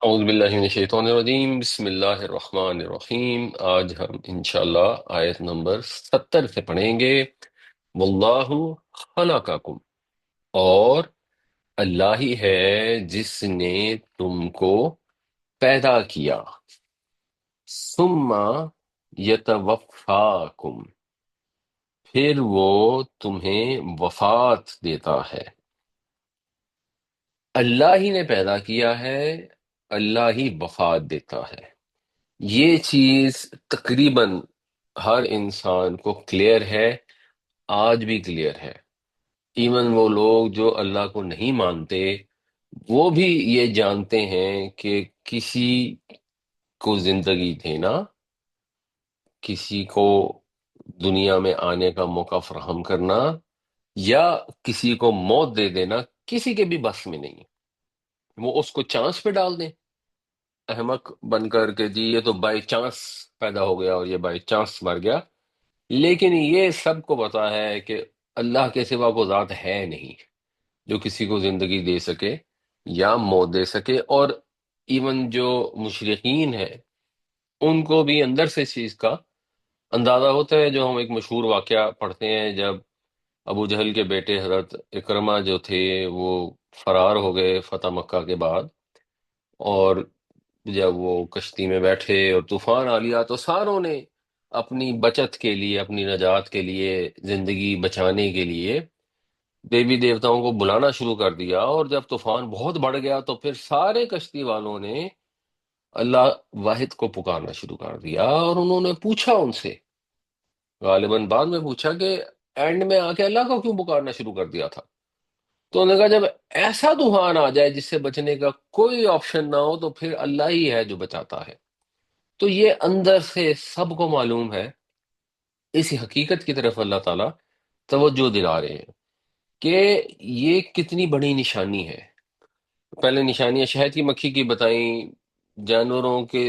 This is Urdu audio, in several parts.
اعوذ باللہ من الشیطان الرجیم، بسم اللہ الرحمن الرحیم۔ آج ہم انشاءاللہ آیت نمبر 70 سے پڑھیں گے۔ واللہ خلقکم، اور اللہ ہی ہے جس نے تم کو پیدا کیا، ثم یتوفاکم، پھر وہ تمہیں وفات دیتا ہے۔ اللہ ہی نے پیدا کیا ہے، اللہ ہی وفات دیتا ہے۔ یہ چیز تقریباً ہر انسان کو کلیئر ہے، آج بھی کلیئر ہے۔ ایون وہ لوگ جو اللہ کو نہیں مانتے، وہ بھی یہ جانتے ہیں کہ کسی کو زندگی دینا، کسی کو دنیا میں آنے کا موقع فراہم کرنا، یا کسی کو موت دے دینا کسی کے بھی بس میں نہیں۔ وہ اس کو چانس پہ ڈال دیں احمق بن کر کے، جی یہ تو بائی چانس پیدا ہو گیا اور یہ بائی چانس مر گیا، لیکن یہ سب کو پتا ہے کہ اللہ کے سوا کوئی ذات ہے نہیں جو کسی کو زندگی دے سکے یا موت دے سکے۔ اور ایون جو مشرقین ہیں ان کو بھی اندر سے اس چیز کا اندازہ ہوتا ہے، جو ہم ایک مشہور واقعہ پڑھتے ہیں جب ابو جہل کے بیٹے حضرت اکرمہ جو تھے وہ فرار ہو گئے فتح مکہ کے بعد، اور جب وہ کشتی میں بیٹھے اور طوفان آ لیا تو ساروں نے اپنی بچت کے لیے، اپنی نجات کے لیے، زندگی بچانے کے لیے دیوی دیوتاؤں کو بلانا شروع کر دیا۔ اور جب طوفان بہت بڑھ گیا تو پھر سارے کشتی والوں نے اللہ واحد کو پکارنا شروع کر دیا، اور انہوں نے پوچھا ان سے، غالباً بعد میں پوچھا کہ اینڈ میں آ کے اللہ کو کیوں پکارنا شروع کر دیا تھا؟ تو انہوں نے کہا جب ایسا طوفان آ جائے جس سے بچنے کا کوئی آپشن نہ ہو تو پھر اللہ ہی ہے جو بچاتا ہے۔ تو یہ اندر سے سب کو معلوم ہے، اس حقیقت کی طرف اللہ تعالیٰ توجہ دلا رہے ہیں کہ یہ کتنی بڑی نشانی ہے۔ پہلے نشانیاں شہد کی مکھی کی بتائیں، جانوروں کے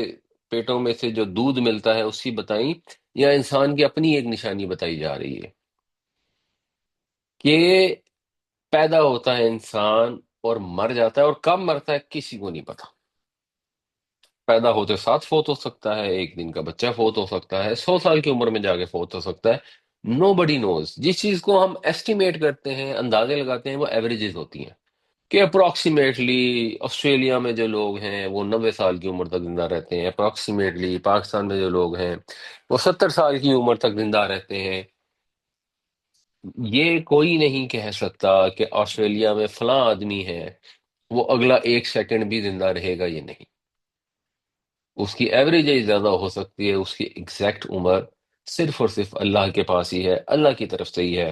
پیٹوں میں سے جو دودھ ملتا ہے اس کی بتائیں، یا انسان کی اپنی ایک نشانی بتائی جا رہی ہے کہ پیدا ہوتا ہے انسان اور مر جاتا ہے، اور کب مرتا ہے کسی کو نہیں پتا۔ پیدا ہوتے ساتھ فوت ہو سکتا ہے، ایک دن کا بچہ فوت ہو سکتا ہے، 100 سال کی عمر میں جا کے فوت ہو سکتا ہے۔ نو بڈی نوز۔ جس چیز کو ہم ایسٹیمیٹ کرتے ہیں، اندازے لگاتے ہیں، وہ ایوریجز ہوتی ہیں کہ اپروکسیمیٹلی آسٹریلیا میں جو لوگ ہیں وہ 90 سال کی عمر تک زندہ رہتے ہیں، اپروکسیمیٹلی پاکستان میں جو لوگ ہیں وہ 70 سال کی عمر تک زندہ رہتے ہیں۔ یہ کوئی نہیں کہہ سکتا کہ آسٹریلیا میں فلاں آدمی ہے وہ اگلا 1 سیکنڈ بھی زندہ رہے گا، یہ نہیں۔ اس کی ایوریج ایج زیادہ ہو سکتی ہے، اس کی ایگزیکٹ عمر صرف اور صرف اللہ کے پاس ہی ہے، اللہ کی طرف سے ہی ہے۔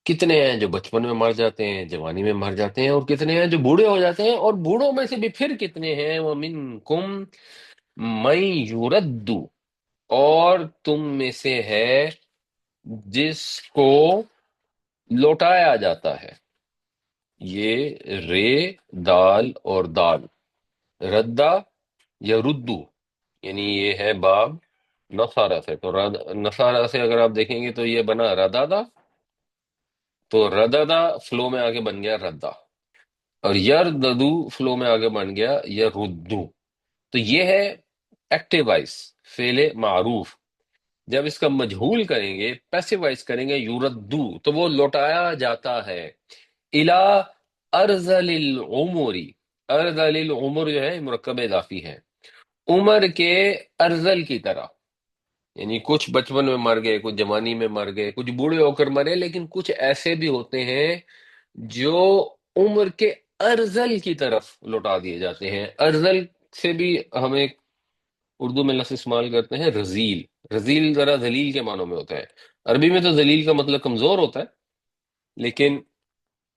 کتنے ہیں جو بچپن میں مر جاتے ہیں، جوانی میں مر جاتے ہیں، اور کتنے ہیں جو بوڑھے ہو جاتے ہیں، اور بوڑھوں میں سے بھی پھر کتنے ہیں وَمِنْكُمْ مَن يُرَدُّ، اور تم میں سے ہے جس کو لوٹایا جاتا ہے۔ یہ رے، دال اور دال، ردہ یا ردو، یعنی یہ ہے باب نصارہ سے۔ تو نصارہ سے اگر آپ دیکھیں گے تو یہ بنا ردادا، تو رددا فلو میں آگے بن گیا ردہ، اور یرددو فلو میں آگے بن گیا یردو۔ تو یہ ہے ایکٹیو وائس، فعل معروف۔ جب اس کا مجہول کریں گے، پیسو وائس کریں گے، یوردو، تو وہ لوٹایا جاتا ہے الا ارذل العمری۔ ارذل العمر جو ہے مرکب اضافی ہے، عمر کے ارذل کی طرح، یعنی کچھ بچپن میں مر گئے، کچھ جوانی میں مر گئے، کچھ بوڑھے ہو کر مرے، لیکن کچھ ایسے بھی ہوتے ہیں جو عمر کے ارذل کی طرف لوٹا دیے جاتے ہیں۔ ارذل سے بھی ہم ایک اردو میں لفظ استعمال کرتے ہیں رزیل۔ رزیل ذرا ذلیل کے معنوں میں ہوتا ہے، عربی میں تو ذلیل کا مطلب کمزور ہوتا ہے، لیکن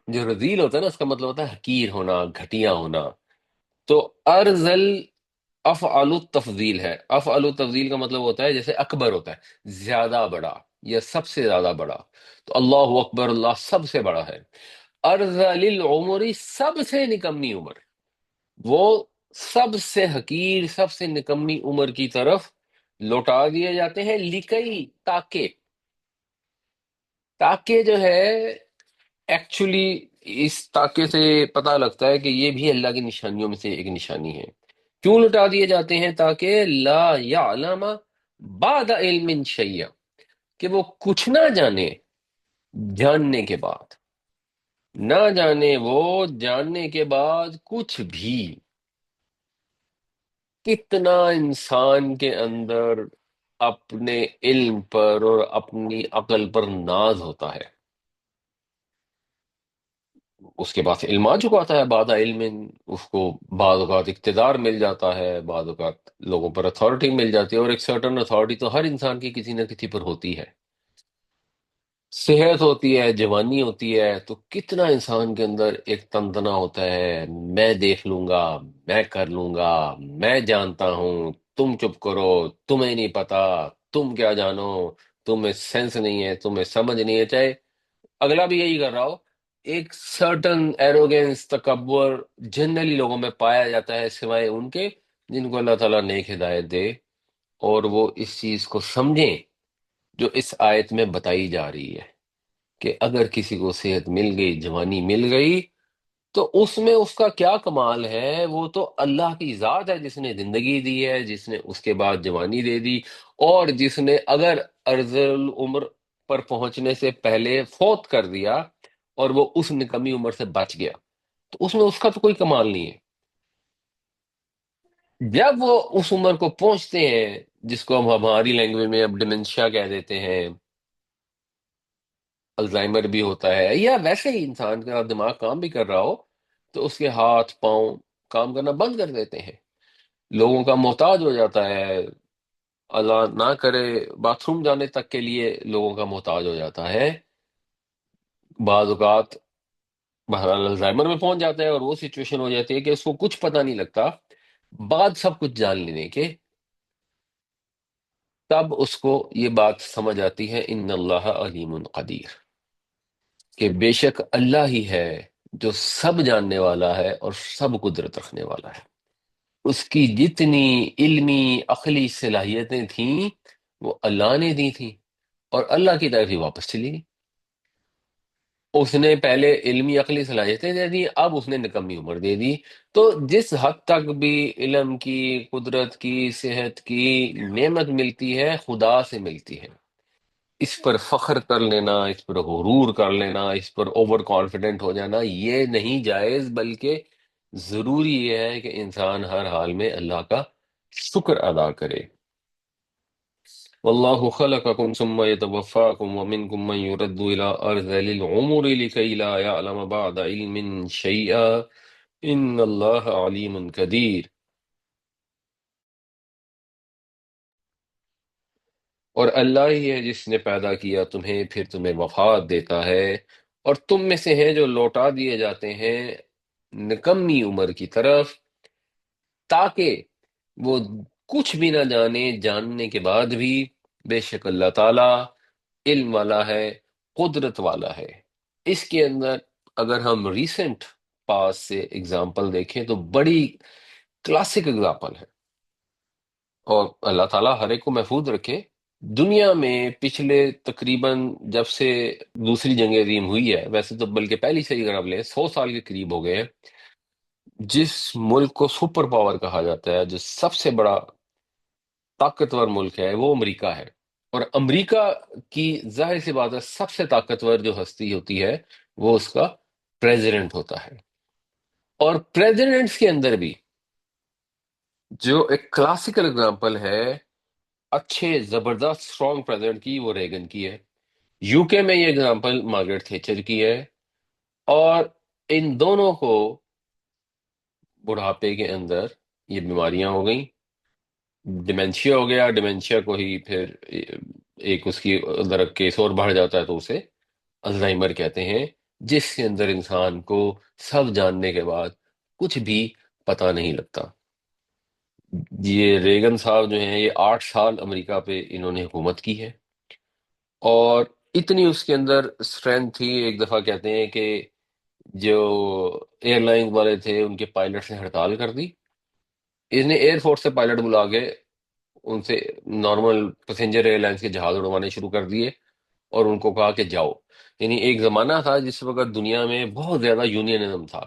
جو رزیل ہوتا ہے نا اس کا مطلب ہوتا ہے حقیر ہونا، گھٹیا ہونا۔ تو ارذل افعل التفضیل ہے۔ افعل التفضیل کا مطلب ہوتا ہے جیسے اکبر ہوتا ہے زیادہ بڑا یا سب سے زیادہ بڑا، تو اللہ اکبر، اللہ سب سے بڑا ہے۔ ارذل العمری، سب سے نکمی عمر، وہ سب سے حقیر، سب سے نکمی عمر کی طرف لوٹا دیے جاتے ہیں، لکئی، تاکہ۔ تاکہ جو ہے ایکچولی اس طاقے سے پتہ لگتا ہے کہ یہ بھی اللہ کی نشانیوں میں سے ایک نشانی ہے۔ کیوں لٹا دیے جاتے ہیں؟ تاکہ لا یعلم بعد علم شیئا، کہ وہ کچھ نہ جانے جاننے کے بعد، نہ جانے وہ جاننے کے بعد کچھ بھی۔ کتنا انسان کے اندر اپنے علم پر اور اپنی عقل پر ناز ہوتا ہے، اس کے پاس علم آ چکا ہوتا ہے، بعد علم اس کو بعض اوقات اقتدار مل جاتا ہے، بعض اوقات لوگوں پر اتھارٹی مل جاتی ہے، اور ایک سرٹن اتھارٹی تو ہر انسان کی کسی نہ کسی پر ہوتی ہے۔ صحت ہوتی ہے، جوانی ہوتی ہے، تو کتنا انسان کے اندر ایک تنتنا ہوتا ہے، میں دیکھ لوں گا، میں کر لوں گا، میں جانتا ہوں، تم چپ کرو، تمہیں نہیں پتا، تم کیا جانو، تمہیں سینس نہیں ہے، تمہیں سمجھ نہیں ہے، چاہے اگلا بھی یہی کر رہا ہو۔ ایک سرٹن ایروگینس، تکبر جنرلی لوگوں میں پایا جاتا ہے، سوائے ان کے جن کو اللہ تعالیٰ نیک ہدایت دے اور وہ اس چیز کو سمجھیں جو اس آیت میں بتائی جا رہی ہے، کہ اگر کسی کو صحت مل گئی، جوانی مل گئی، تو اس میں اس کا کیا کمال ہے؟ وہ تو اللہ کی ذات ہے جس نے زندگی دی ہے، جس نے اس کے بعد جوانی دے دی، اور جس نے اگر ارذ العمر پر پہنچنے سے پہلے فوت کر دیا اور وہ اس نکمی عمر سے بچ گیا، تو اس میں اس کا تو کوئی کمال نہیں ہے۔ جب وہ اس عمر کو پہنچتے ہیں جس کو ہم ہماری لینگویج میں اب ڈیمنشیا کہہ دیتے ہیں، الزائمر بھی ہوتا ہے، یا ویسے ہی انسان کا دماغ کام بھی کر رہا ہو تو اس کے ہاتھ پاؤں کام کرنا بند کر دیتے ہیں، لوگوں کا محتاج ہو جاتا ہے، اللہ نہ کرے باتھ روم جانے تک کے لیے لوگوں کا محتاج ہو جاتا ہے، بعض اوقات بہرحال الزائمر میں پہنچ جاتا ہے، اور وہ سچویشن ہو جاتی ہے کہ اس کو کچھ پتہ نہیں لگتا، بعد سب کچھ جان لینے کے، تب اس کو یہ بات سمجھ آتی ہے ان اللہ علیم قدیر، کہ بے شک اللہ ہی ہے جو سب جاننے والا ہے اور سب قدرت رکھنے والا ہے۔ اس کی جتنی علمی عقلی صلاحیتیں تھیں وہ اللہ نے دی تھیں، اور اللہ کی طرف ہی واپس چلی گئی۔ اس نے پہلے علمی عقلی صلاحیتیں دے دی، اب اس نے نکمی عمر دے دی۔ تو جس حد تک بھی علم کی، قدرت کی، صحت کی نعمت ملتی ہے، خدا سے ملتی ہے۔ اس پر فخر کر لینا، اس پر غرور کر لینا، اس پر اوور کانفیڈنٹ ہو جانا، یہ نہیں جائز، بلکہ ضروری یہ ہے کہ انسان ہر حال میں اللہ کا شکر ادا کرے۔ واللہ خلقکم ثم يتوفاکم ومنکم من يرد الى ارذل العمر لكي لا يعلم بعد علم شیئا ان اللہ علیم قدیر۔ اور اللہ ہی ہے جس نے پیدا کیا تمہیں، پھر تمہیں وفات دیتا ہے، اور تم میں سے ہیں جو لوٹا دیے جاتے ہیں نکمی عمر کی طرف، تاکہ وہ کچھ بھی نہ جانے، جاننے کے بعد بھی بے شک اللہ تعالی علم والا ہے، قدرت والا ہے۔ اس کے اندر اگر ہم ریسنٹ پاس سے اگزامپل دیکھیں تو بڑی کلاسک اگزامپل ہے، اور اللہ تعالیٰ ہر ایک کو محفوظ رکھے۔ دنیا میں پچھلے تقریباً جب سے دوسری جنگ عظیم ہوئی ہے، ویسے تو بلکہ پہلی سے ہی اگر آپ لیں 100 سال کے قریب ہو گئے ہیں، جس ملک کو سپر پاور کہا جاتا ہے، جو سب سے بڑا طاقتور ملک ہے، وہ امریکہ ہے۔ اور امریکہ کی ظاہر سی بات ہے سب سے طاقتور جو ہستی ہوتی ہے وہ اس کا پریزیڈنٹ ہوتا ہے، اور پریزیڈنٹس کے اندر بھی جو ایک کلاسیکل اگزامپل ہے اچھے زبردست اسٹرانگ پریزیڈنٹ کی، وہ ریگن کی ہے۔ یو کے میں یہ اگزامپل مارگریٹ تھیچر کی ہے، اور ان دونوں کو بڑھاپے کے اندر یہ بیماریاں ہو گئیں، ڈیمنشیا ہو گیا، ڈیمنشیا کو ہی پھر ایک اس کی اندر کیس اور بڑھ جاتا ہے تو اسے الزائمر کہتے ہیں، جس کے اندر انسان کو سب جاننے کے بعد کچھ بھی پتہ نہیں لگتا۔ یہ ریگن صاحب جو ہیں، یہ 8 سال امریکہ پہ انہوں نے حکومت کی ہے، اور اتنی اس کے اندر اسٹرینتھ تھی، ایک دفعہ کہتے ہیں کہ جو ایئر لائنز والے تھے ان کے پائلٹس نے ہڑتال کر دی، اس نے ایئر فورس سے پائلٹ بلا کے ان سے نارمل پیسنجر ایئر لائنس کے جہاز اڑوانے شروع کر دیے، اور ان کو کہا کہ جاؤ۔ یعنی ایک زمانہ تھا جس وقت دنیا میں بہت زیادہ یونینزم تھا.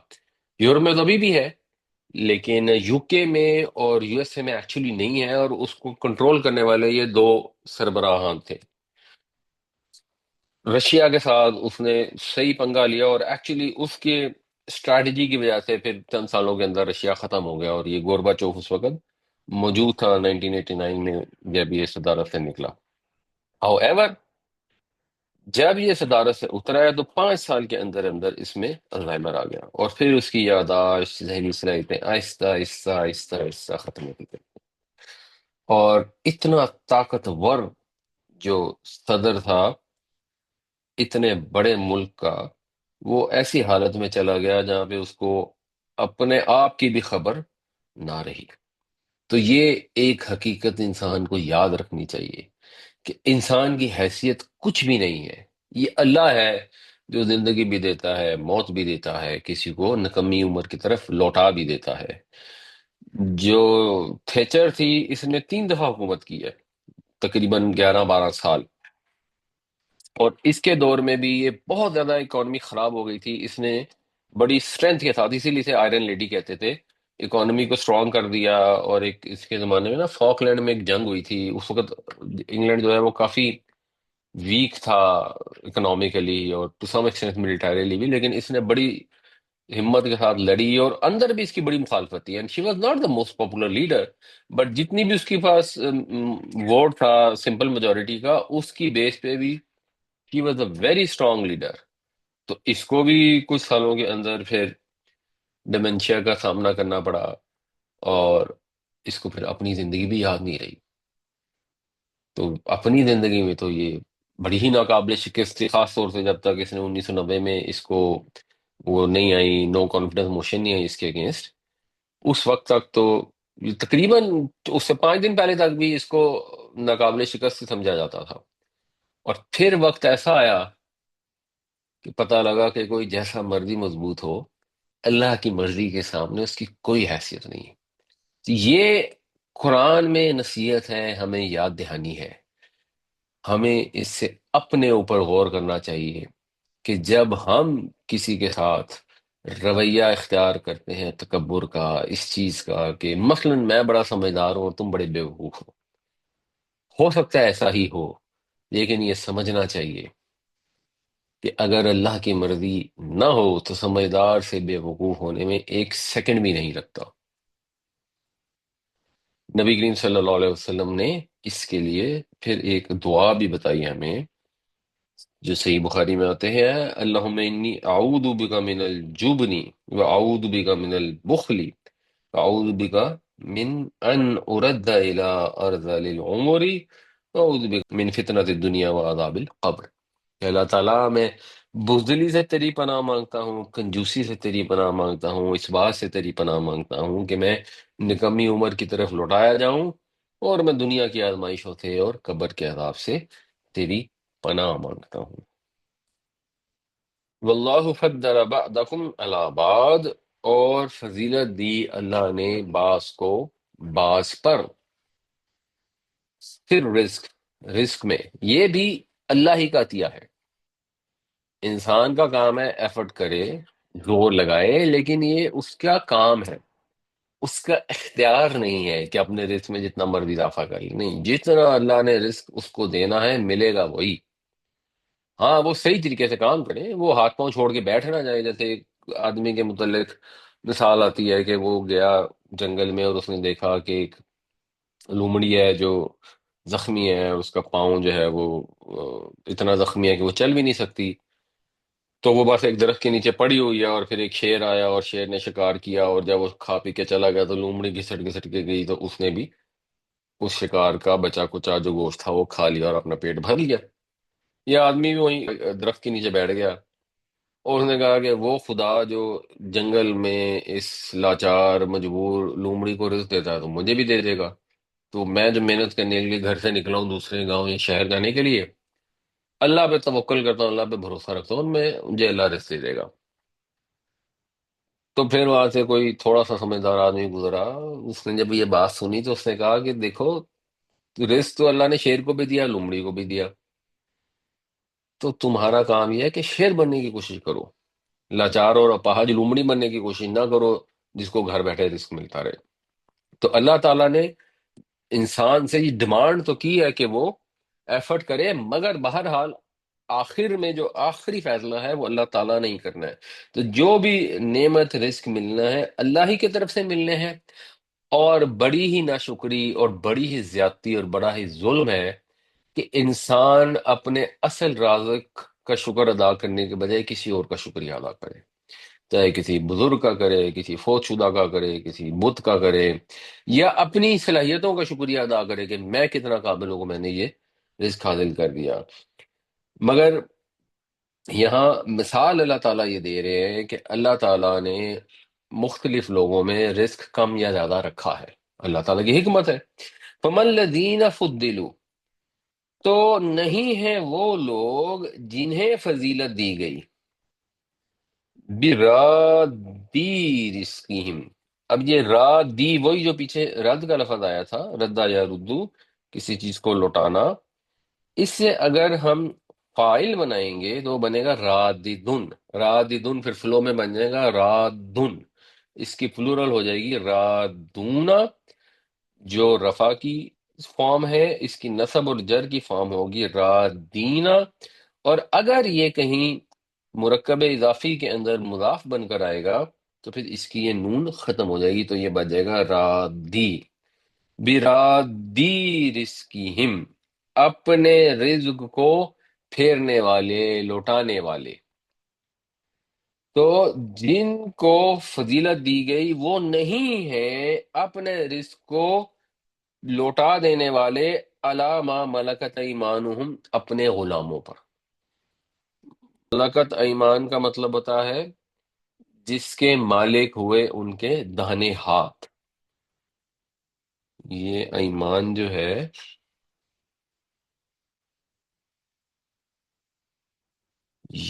یورپ میں تو ابھی بھی ہے، لیکن یو کے میں اور یو ایس اے میں ایکچولی نہیں ہے، اور اس کو کنٹرول کرنے والے یہ دو سربراہان تھے. رشیا کے ساتھ اس نے صحیح پنگا لیا، اور ایکچولی اس کے اسٹریٹجی کی وجہ سے پھر چند سالوں کے اندر رشیا ختم ہو گیا، اور یہ گورباچوف اس وقت موجود تھا 1989 میں جب یہ صدارت سے نکلا. ہاؤ ایور، جب یہ صدارت سے اترا ہے تو 5 سال کے اندر اندر اس میں الزائمر آ گیا، اور پھر اس کی یاداشت، ذہنی صلاحیتیں آہستہ آہستہ آہستہ آہستہ ختم ہوتی گئی. اور اتنا طاقتور جو صدر تھا اتنے بڑے ملک کا، وہ ایسی حالت میں چلا گیا جہاں پہ اس کو اپنے آپ کی بھی خبر نہ رہی. تو یہ ایک حقیقت انسان کو یاد رکھنی چاہیے کہ انسان کی حیثیت کچھ بھی نہیں ہے. یہ اللہ ہے جو زندگی بھی دیتا ہے، موت بھی دیتا ہے، کسی کو نکمی عمر کی طرف لوٹا بھی دیتا ہے. جو تھیچر تھی، اس نے 3 دفعہ حکومت کی ہے، تقریباً 11-12 سال. اور اس کے دور میں بھی یہ بہت زیادہ اکانومی خراب ہو گئی تھی. اس نے بڑی اسٹرینتھ کے ساتھ، اسی لیے اسے آئرن لیڈی کہتے تھے، اکانومی کو اسٹرانگ کر دیا. اور ایک اس کے زمانے میں نا فاک لینڈ میں ایک جنگ ہوئی تھی، اس وقت انگلینڈ جو ہے وہ کافی ویک تھا اکنامیکلی اور ٹو سم ایکسٹینٹ ملیٹریلی بھی، لیکن اس نے بڑی ہمت کے ساتھ لڑی، اور اندر بھی اس کی بڑی مخالفت تھی. And she was not the most popular leader, but جتنی بھی اس کے پاس ووٹ تھا سمپل میجورٹی کا، اس کی بیس پہ بھی he was a very strong leader. تو اس کو بھی کچھ سالوں کے اندر پھر ڈیمنشیا کا سامنا کرنا پڑا، اور اس کو پھر اپنی زندگی بھی یاد نہیں رہی. تو اپنی زندگی میں تو یہ بڑی ہی ناقابل شکست تھی، خاص طور سے جب تک اس نے 1990 میں اس کو وہ نہیں آئی، نو کانفیڈنس موشن نہیں آئی اس کے اگینسٹ. اس وقت تک تو یہ تقریباً اس سے 5 دن پہلے تک بھی اس کو ناقابل شکست سمجھا جاتا تھا. اور پھر وقت ایسا آیا کہ پتہ لگا کہ کوئی جیسا مرضی مضبوط ہو، اللہ کی مرضی کے سامنے اس کی کوئی حیثیت نہیں. یہ قرآن میں نصیحت ہے، ہمیں یاد دہانی ہے. ہمیں اس سے اپنے اوپر غور کرنا چاہیے کہ جب ہم کسی کے ساتھ رویہ اختیار کرتے ہیں تکبر کا، اس چیز کا کہ مثلا میں بڑا سمجھدار ہوں اور تم بڑے بیوقوف ہو سکتا ہے ایسا ہی ہو، لیکن یہ سمجھنا چاہیے کہ اگر اللہ کی مرضی نہ ہو تو سمجھدار سے بے وقوف ہونے میں 1 سیکنڈ بھی نہیں لگتا. نبی کریم صلی اللہ علیہ وسلم نے اس کے لیے پھر ایک دعا بھی بتائی ہمیں، جو صحیح بخاری میں آتے ہیں: اللہم انی اعوذ بک من الجبن واعوذ بک من البخل واعوذ بک من ان ارد الى ارذل العمر واعوذ بک من فتنۃ الدنیا وعذاب القبر. کہ اللہ تعالیٰ میں بزدلی سے تیری پناہ مانگتا ہوں، کنجوسی سے تیری پناہ مانگتا ہوں، اس بات سے تیری پناہ مانگتا ہوں کہ میں نکمی عمر کی طرف لوٹایا جاؤں، اور میں دنیا کی آزمائشوں سے اور قبر کے عذاب سے تیری پناہ مانگتا ہوں. واللہ فضل بعضکم علی بعض، اور فضیلت دی اللہ نے بعض کو بعض پر. پھر رزق، رزق میں یہ بھی اللہ ہی کا عطیہ ہے. انسان کا کام ہے ایفرٹ کرے، زور لگائے، لیکن یہ اس کا کام ہے، اس کا اختیار نہیں ہے کہ اپنے رزق میں جتنا مرضی اضافہ کر لے. نہیں، جتنا اللہ نے رزق اس کو دینا ہے ملے گا وہی. ہاں، وہ صحیح طریقے سے کام کرے، وہ ہاتھ پاؤں چھوڑ کے بیٹھ نہ جائے. جیسے ایک آدمی کے متعلق مثال آتی ہے کہ وہ گیا جنگل میں اور اس نے دیکھا کہ ایک لومڑی ہے جو زخمی ہے، اس کا پاؤں جو ہے وہ اتنا زخمی ہے کہ وہ چل بھی نہیں سکتی. تو وہ بس ایک درخت کے نیچے پڑی ہوئی ہے، اور پھر ایک شیر آیا اور شیر نے شکار کیا، اور جب وہ کھا پی کے چلا گیا تو لومڑی گھسٹ گھسٹ کے گئی، تو اس نے بھی اس شکار کا بچا کچا جو گوشت تھا وہ کھا لیا اور اپنا پیٹ بھر لیا. یہ آدمی بھی وہیں درخت کے نیچے بیٹھ گیا، اور اس نے کہا کہ وہ خدا جو جنگل میں اس لاچار مجبور لومڑی کو رزق دیتا ہے تو مجھے بھی دے دے گا. تو میں جو محنت کرنے کے لیے گھر سے نکلا ہوں دوسرے گاؤں یا شہر جانے کے لیے، اللہ پہ توکل کرتا ہوں، اللہ پہ بھروسہ رکھتا ہوں، میں مجھے اللہ رزق دے دے گا. تو پھر وہاں سے کوئی تھوڑا سا سمجھدار آدمی گزرا، اس نے جب یہ بات سنی تو اس نے کہا کہ دیکھو، رزق تو اللہ نے شیر کو بھی دیا، لومڑی کو بھی دیا. تو تمہارا کام یہ ہے کہ شیر بننے کی کوشش کرو، لاچار اور اپاہج لومڑی بننے کی کوشش نہ کرو جس کو گھر بیٹھے رزق ملتا رہے۔ تو اللہ تعالیٰ نے انسان سے یہ ڈیمانڈ تو کی ہے کہ وہ ایفرٹ کرے، مگر بہرحال آخر میں جو آخری فیصلہ ہے وہ اللہ تعالیٰ نے ہی کرنا ہے۔ تو جو بھی نعمت رزق ملنا ہے اللہ ہی کی طرف سے ملنے ہیں، اور بڑی ہی ناشکری اور بڑی ہی زیادتی اور بڑا ہی ظلم ہے کہ انسان اپنے اصل رازق کا شکر ادا کرنے کے بجائے کسی اور کا شکریہ ادا کرے، چاہے کسی بزرگ کا کرے، کسی فوت شدہ کا کرے، کسی بت کا کرے، یا اپنی صلاحیتوں کا شکریہ ادا کرے کہ میں کتنا قابل ہوں کہ میں نے یہ رزق حاصل کر دیا۔ مگر یہاں مثال اللہ تعالیٰ یہ دے رہے ہیں کہ اللہ تعالیٰ نے مختلف لوگوں میں رزق کم یا زیادہ رکھا ہے، اللہ تعالیٰ کی حکمت ہے۔ فَمَن الَّذِينَ فُضِّلُوا، تو نہیں ہیں وہ لوگ جنہیں فضیلت دی گئی، برادی رزقہم۔ اب یہ رادی وہی جو پیچھے رد کا لفظ آیا تھا، ردا یا ردو، کسی چیز کو لوٹانا، اس سے اگر ہم فائل بنائیں گے تو بنے گا راددن، راددن پھر فلو میں بن جائے گا رادن، اس کی پلورل ہو جائے گی رادونا، جو رفع کی فارم ہے اس کی نصب اور جر کی فارم ہوگی رادینا، اور اگر یہ کہیں مرکب اضافی کے اندر مضاف بن کر آئے گا تو پھر اس کی یہ نون ختم ہو جائے گی تو یہ بن جائے گا رادی، برادی رزقہم، اپنے رزق کو پھیرنے والے، لوٹانے والے۔ تو جن کو فضیلت دی گئی وہ نہیں ہیں اپنے رزق کو لوٹا دینے والے، علی ما ملکت ایمانہم، اپنے غلاموں پر۔ ملکت ایمان کا مطلب ہوتا ہے جس کے مالک ہوئے ان کے داہنے ہاتھ۔ یہ ایمان جو ہے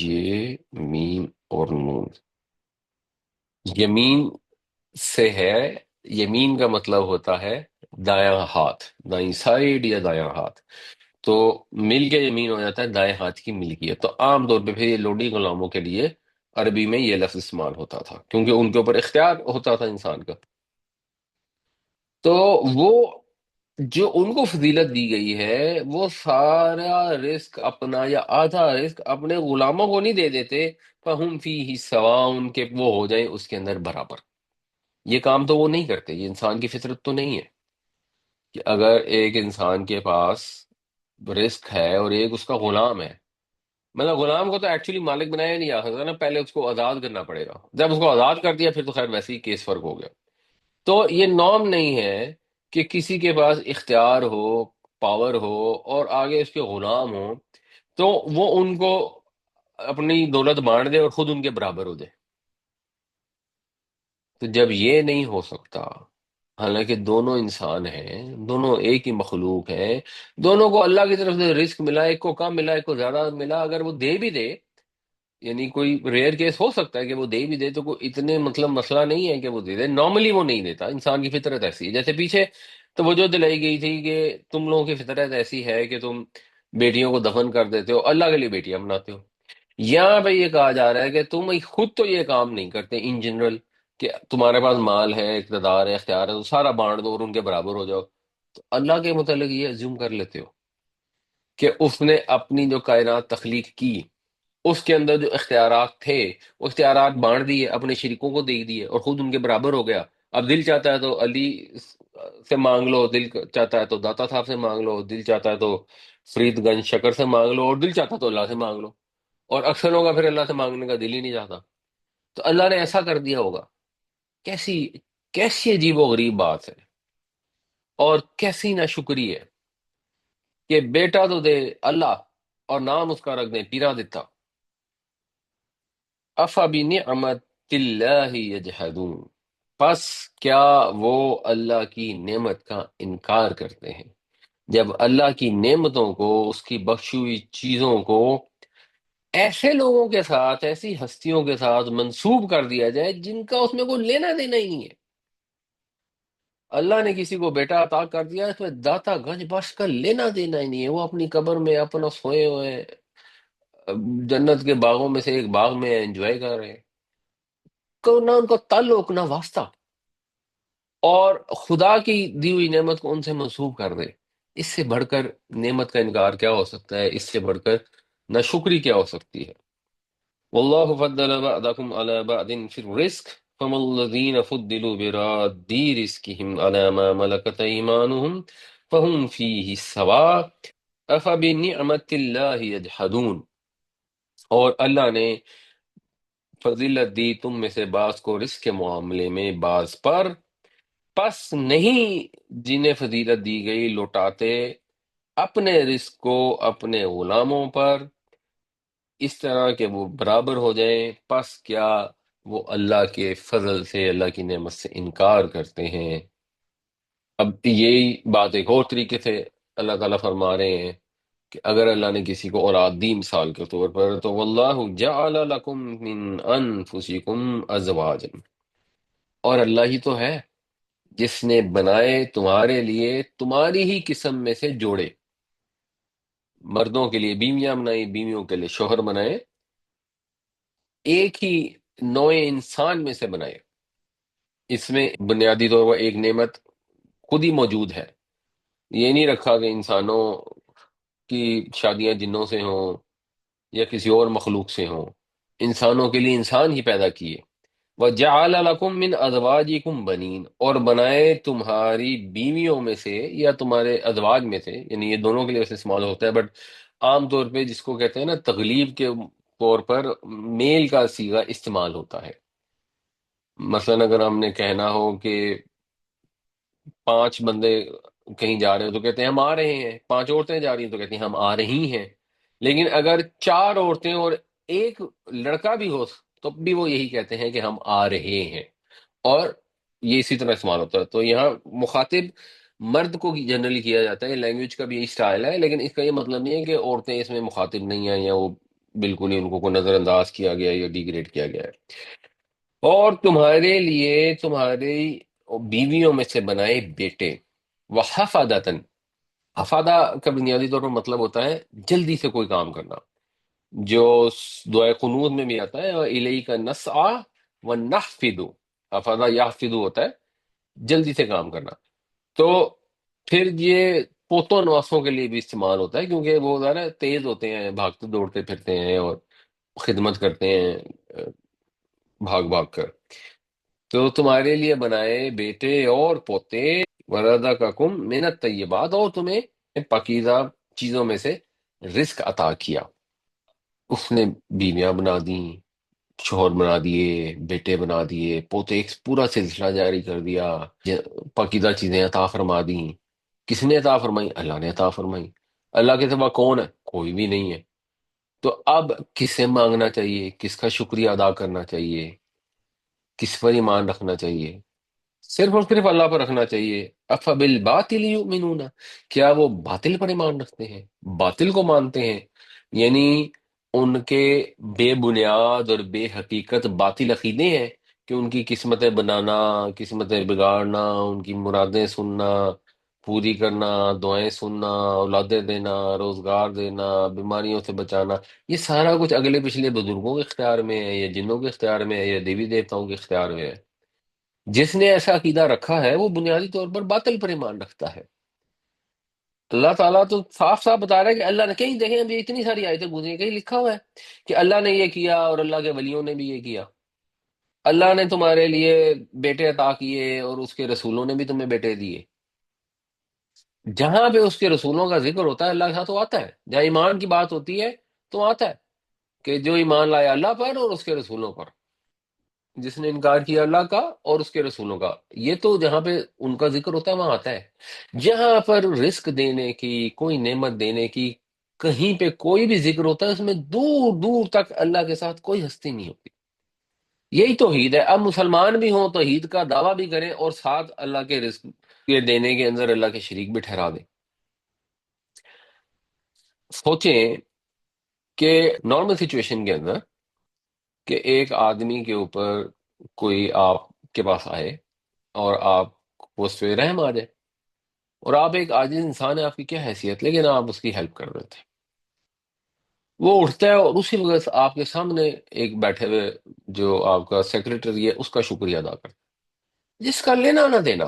یہ میم اور نون، یمین سے ہے، یمین کا مطلب ہوتا ہے دایاں ہاتھ، دائیں سائیڈ یا دایاں ہاتھ، تو مل کے یمین ہو جاتا ہے دائیں ہاتھ کی ملکیت۔ تو عام طور پہ پھر یہ لوڈی غلاموں کے لیے عربی میں یہ لفظ استعمال ہوتا تھا کیونکہ ان کے اوپر اختیار ہوتا تھا انسان کا۔ تو وہ جو ان کو فضیلت دی گئی ہے وہ سارا رزق اپنا یا آدھا رزق اپنے غلاموں کو نہیں دے دیتے، فہم فیہ سواء، کہ وہ ہو جائیں اس کے اندر برابر۔ یہ کام تو وہ نہیں کرتے، یہ انسان کی فطرت تو نہیں ہے کہ اگر ایک انسان کے پاس رزق ہے اور ایک اس کا غلام ہے، مطلب غلام کو تو ایکچولی مالک بنایا نہیں جا سکتا نا، پہلے اس کو آزاد کرنا پڑے گا، جب اس کو آزاد کر دیا پھر تو خیر ویسے ہی کیس فرق ہو گیا۔ تو یہ نارم نہیں ہے کہ کسی کے پاس اختیار ہو، پاور ہو، اور آگے اس کے غلام ہوں تو وہ ان کو اپنی دولت بانٹ دے اور خود ان کے برابر ہو جائے۔ تو جب یہ نہیں ہو سکتا، حالانکہ دونوں انسان ہیں، دونوں ایک ہی مخلوق ہیں، دونوں کو اللہ کی طرف سے رزق ملا، ایک کو کم ملا ایک کو زیادہ ملا، اگر وہ دے بھی دے، یعنی کوئی ریئر کیس ہو سکتا ہے کہ وہ دے بھی دے تو کوئی اتنے مطلب مسئلہ نہیں ہے کہ وہ دے دے، نارملی وہ نہیں دیتا، انسان کی فطرت ایسی ہے۔ جیسے پیچھے توجہ دلائی گئی تھی کہ تم لوگوں کی فطرت ایسی ہے کہ تم بیٹیوں کو دفن کر دیتے ہو، اللہ کے لیے بیٹیاں بناتے ہو۔ یہاں پہ یہ کہا جا رہا ہے کہ تم خود تو یہ کام نہیں کرتے ان جنرل، کہ تمہارے پاس مال ہے، اقتدار ہے، اختیار ہے تو سارا بانٹ دو اور ان کے برابر ہو جاؤ۔ تو اللہ کے متعلق یہ ازیوم کر لیتے ہو کہ اس نے اپنی جو کائنات تخلیق کی اس کے اندر جو اختیارات تھے وہ اختیارات بانٹ دیے، اپنے شریکوں کو دے دیے اور خود ان کے برابر ہو گیا۔ اب دل چاہتا ہے تو علی سے مانگ لو، دل چاہتا ہے تو داتا صاحب سے مانگ لو، دل چاہتا ہے تو فرید گنج شکر سے مانگ لو، اور دل چاہتا ہے تو اللہ سے مانگ لو، اور اکثر لوگوں کا پھر اللہ سے مانگنے کا دل ہی نہیں چاہتا۔ تو اللہ نے ایسا کر دیا ہوگا، کیسی کیسی عجیب و غریب بات ہے، اور کیسی ناشکری ہے کہ بیٹا تو دے اللہ اور نام اس کا رکھ دیں پیرا دیتا۔ افبنعمت اللہ یجحدون، پس کیا وہ اللہ کی نعمت کا انکار کرتے ہیں؟ جب اللہ کی نعمتوں کو، اس کی بخشی ہوئی چیزوں کو ایسے لوگوں کے ساتھ، ایسی ہستیوں کے ساتھ منسوب کر دیا جائے جن کا اس میں کوئی لینا دینا ہی نہیں ہے۔ اللہ نے کسی کو بیٹا عطا کر دیا، اس میں داتا گنج بخش کا لینا دینا ہی نہیں ہے، وہ اپنی قبر میں اپنا سوئے ہوئے جنت کے باغوں میں سے ایک باغ میں انجوائے کر رہے ہیں، کو نہ ان کا تعلق نہ واسطہ، اور خدا کی دی ہوئی نعمت کو ان سے منسوب کر دے، اس سے بڑھ کر نعمت کا انکار کیا ہو سکتا ہے؟ اس سے بڑھ کر ناشکری کیا ہو سکتی ہے؟ واللہ فضل بعضکم علی بعض فی الرزق فما الذین فضلوا براد رزقهم علی ما ملکت ایمانهم فهم فیہ سواء افبنعمت اللہ یجحدون۔ اور اللہ نے فضیلت دی تم میں سے بعض کو رزق کے معاملے میں بعض پر، پس نہیں جنہیں فضیلت دی گئی لوٹاتے اپنے رزق کو اپنے غلاموں پر اس طرح کہ وہ برابر ہو جائیں، پس کیا وہ اللہ کے فضل سے، اللہ کی نعمت سے انکار کرتے ہیں؟ اب یہی بات ایک اور طریقے سے اللہ تعالیٰ فرما رہے ہیں کہ اگر اللہ نے کسی کو اولاد دی مثال کے طور پر، تو واللہ جعل لکم من انفسکم ازواجا، اور اللہ ہی تو ہے جس نے بنائے تمہارے لیے تمہاری ہی قسم میں سے جوڑے، مردوں کے لیے بیویاں بنائی، بیویوں کے لیے شوہر بنائے، ایک ہی نوع انسان میں سے بنائے۔ اس میں بنیادی طور پر ایک نعمت خود ہی موجود ہے، یہ نہیں رکھا کہ انسانوں کی شادیاں جنوں سے ہوں یا کسی اور مخلوق سے ہوں، انسانوں کے لیے انسان ہی پیدا کیے۔ وَجَعَلَ لَكُم مِّنْ أَزْوَاجِكُمْ بَنِينَ، اور بنائے تمہاری بیویوں میں سے یا تمہارے ازواج میں سے، یعنی یہ دونوں کے لیے ویسے استعمال ہوتا ہے، بٹ عام طور پہ جس کو کہتے ہیں نا تغلیب کے طور پر میل کا صیغہ استعمال ہوتا ہے۔ مثلا اگر ہم نے کہنا ہو کہ 5 بندے کہیں جا رہے ہیں تو کہتے ہیں ہم آ رہے ہیں، 5 عورتیں جا رہی ہیں تو کہتے ہیں ہم آ رہی ہیں۔ لیکن اگر 4 عورتیں اور ایک لڑکا بھی ہو تو بھی وہ یہی کہتے ہیں کہ ہم آ رہے ہیں، اور یہ اسی طرح استعمال ہوتا ہے۔ تو یہاں مخاطب مرد کو جنرلی کیا جاتا ہے، لینگویج کا بھی یہی اسٹائل ہے، لیکن اس کا یہ مطلب نہیں ہے کہ عورتیں اس میں مخاطب نہیں ہیں یا وہ بالکل ہی ان کو نظر انداز کیا گیا ہے یا ڈیگریڈ کیا گیا ہے۔ اور تمہارے لیے تمہاری بیویوں میں سے بنائے بیٹے، وحفادتن، حفادہ کا بنیادی طور پر مطلب ہوتا ہے جلدی سے کوئی کام کرنا، جو دعائے قنوت میں بھی آتا ہے، وَإِلَيْكَ نَسْعَى وَنَحْفِدُ، حفادہ یحفظ ہوتا ہے جلدی سے کام کرنا۔ تو پھر یہ پوتوں نواسوں کے لیے بھی استعمال ہوتا ہے، کیونکہ وہ ذرا تیز ہوتے ہیں، بھاگتے دوڑتے پھرتے ہیں اور خدمت کرتے ہیں بھاگ بھاگ کر۔ تو تمہارے لیے بنائے بیٹے اور پوتے، وَرَزَقَكُم مِّنَ الطَّيِّبَاتِ، اور تمہیں پاکیزہ چیزوں میں سے رزق عطا کیا۔ اس نے بیویاں بنا دیں، شوہر بنا دیے، بیٹے بنا دیے، پوتے، ایک پورا سلسلہ جاری کر دیا، پاکیزہ چیزیں عطا فرما دیں۔ کس نے عطا فرمائی؟ اللہ نے عطا فرمائی۔ اللہ کے سوا کون ہے؟ کوئی بھی نہیں ہے۔ تو اب کس سے مانگنا چاہیے؟ کس کا شکریہ ادا کرنا چاہیے؟ کس پر ایمان رکھنا چاہیے؟ صرف اور صرف اللہ پر رکھنا چاہیے۔ افبالباطل یؤمنون، کیا وہ باطل پر ایمان رکھتے ہیں، باطل کو مانتے ہیں؟ یعنی ان کے بے بنیاد اور بے حقیقت باطل عقیدے ہیں کہ ان کی قسمتیں بنانا، قسمتیں بگاڑنا، ان کی مرادیں سننا، پوری کرنا، دعائیں سننا، اولادیں دینا، روزگار دینا، بیماریوں سے بچانا، یہ سارا کچھ اگلے پچھلے بزرگوں کے اختیار میں ہے، یا جنوں کے اختیار میں ہے، یا دیوی دیوتاؤں کے اختیار میں ہے۔ جس نے ایسا عقیدہ رکھا ہے وہ بنیادی طور پر باطل پر ایمان رکھتا ہے۔ اللہ تعالیٰ تو صاف صاف بتا رہا ہے کہ اللہ نے، کہیں دیکھیں اب یہ اتنی ساری آیتیں گزری ہیں، کہیں لکھا ہوا ہے کہ اللہ نے یہ کیا اور اللہ کے ولیوں نے بھی یہ کیا، اللہ نے تمہارے لیے بیٹے عطا کیے اور اس کے رسولوں نے بھی تمہیں بیٹے دیے۔ جہاں پہ اس کے رسولوں کا ذکر ہوتا ہے اللہ کے ساتھ وہ آتا ہے، جہاں ایمان کی بات ہوتی ہے تو آتا ہے کہ جو ایمان لایا اللہ پر اور اس کے رسولوں پر، جس نے انکار کیا اللہ کا اور اس کے رسولوں کا، یہ تو جہاں پہ ان کا ذکر ہوتا ہے وہاں آتا ہے۔ جہاں پر رزق دینے کی، کوئی نعمت دینے کی، کہیں پہ کوئی بھی ذکر ہوتا ہے، اس میں دور دور تک اللہ کے ساتھ کوئی ہستی نہیں ہوتی۔ یہی توحید ہے۔ اب مسلمان بھی ہوں، توحید کا دعویٰ بھی کریں اور ساتھ اللہ کے رزق کے دینے کے اندر اللہ کے شریک بھی ٹھہرا دیں۔ سوچیں کہ نارمل سچویشن کے اندر کہ ایک آدمی کے اوپر کوئی آپ کے پاس آئے اور آپ کو اس پہ رحم آ جائے، اور آپ ایک عاجز انسان ہے، آپ کی کیا حیثیت، لیکن آپ اس کی ہیلپ کر رہے تھے۔ وہ اٹھتا ہے اور اسی وقت آپ کے سامنے ایک بیٹھے ہوئے جو آپ کا سیکریٹری ہے اس کا شکریہ ادا کرتا ہے، جس کا لینا نہ دینا.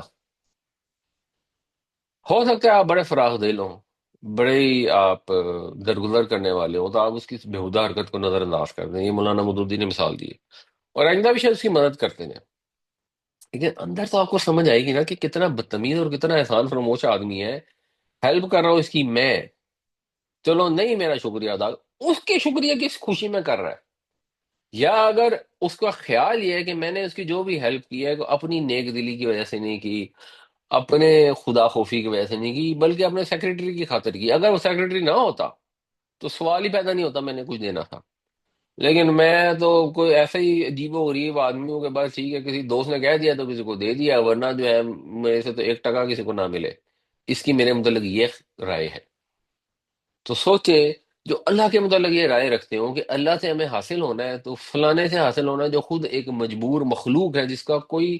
ہو سکتا ہے آپ بڑے فراخ دل ہوں، بڑے ہی آپ درگزر کرنے والے ہوں، تو آپ اس کی بےہودہ حرکت کو نظر انداز کر دیں. یہ مولانا مودودی نے مثال دی ہے، اور آئندہ بھی شاید اس کی مدد کرتے ہیں. لیکن اندر تو آپ کو سمجھ آئے گی نا کہ کتنا بدتمیز اور کتنا احسان فراموش آدمی ہے. ہیلپ کر رہا ہوں اس کی میں، چلو نہیں میرا شکریہ ادا، اس کے شکریہ کی خوشی میں کر رہا ہے. یا اگر اس کا خیال یہ ہے کہ میں نے اس کی جو بھی ہیلپ کی ہے تو اپنی نیک دلی کی وجہ سے نہیں کی، اپنے خدا خوفی کی وجہ سے نہیں کی، بلکہ اپنے سیکریٹری کی خاطر کی. اگر وہ سیکریٹری نہ ہوتا تو سوال ہی پیدا نہیں ہوتا میں نے کچھ دینا تھا. لیکن میں تو کوئی ایسا ہی عجیب و غریب آدمی ہوں کہ بس ٹھیک ہے، کسی دوست نے کہہ دیا تو کسی کو دے دیا، ورنہ جو ہے میرے سے تو 1 ٹکا کسی کو نہ ملے. اس کی میرے متعلق یہ رائے ہے. تو سوچے جو اللہ کے متعلق یہ رائے رکھتے ہوں کہ اللہ سے ہمیں حاصل ہونا ہے تو فلانے سے حاصل ہونا ہے جو خود ایک مجبور مخلوق ہے، جس کا کوئی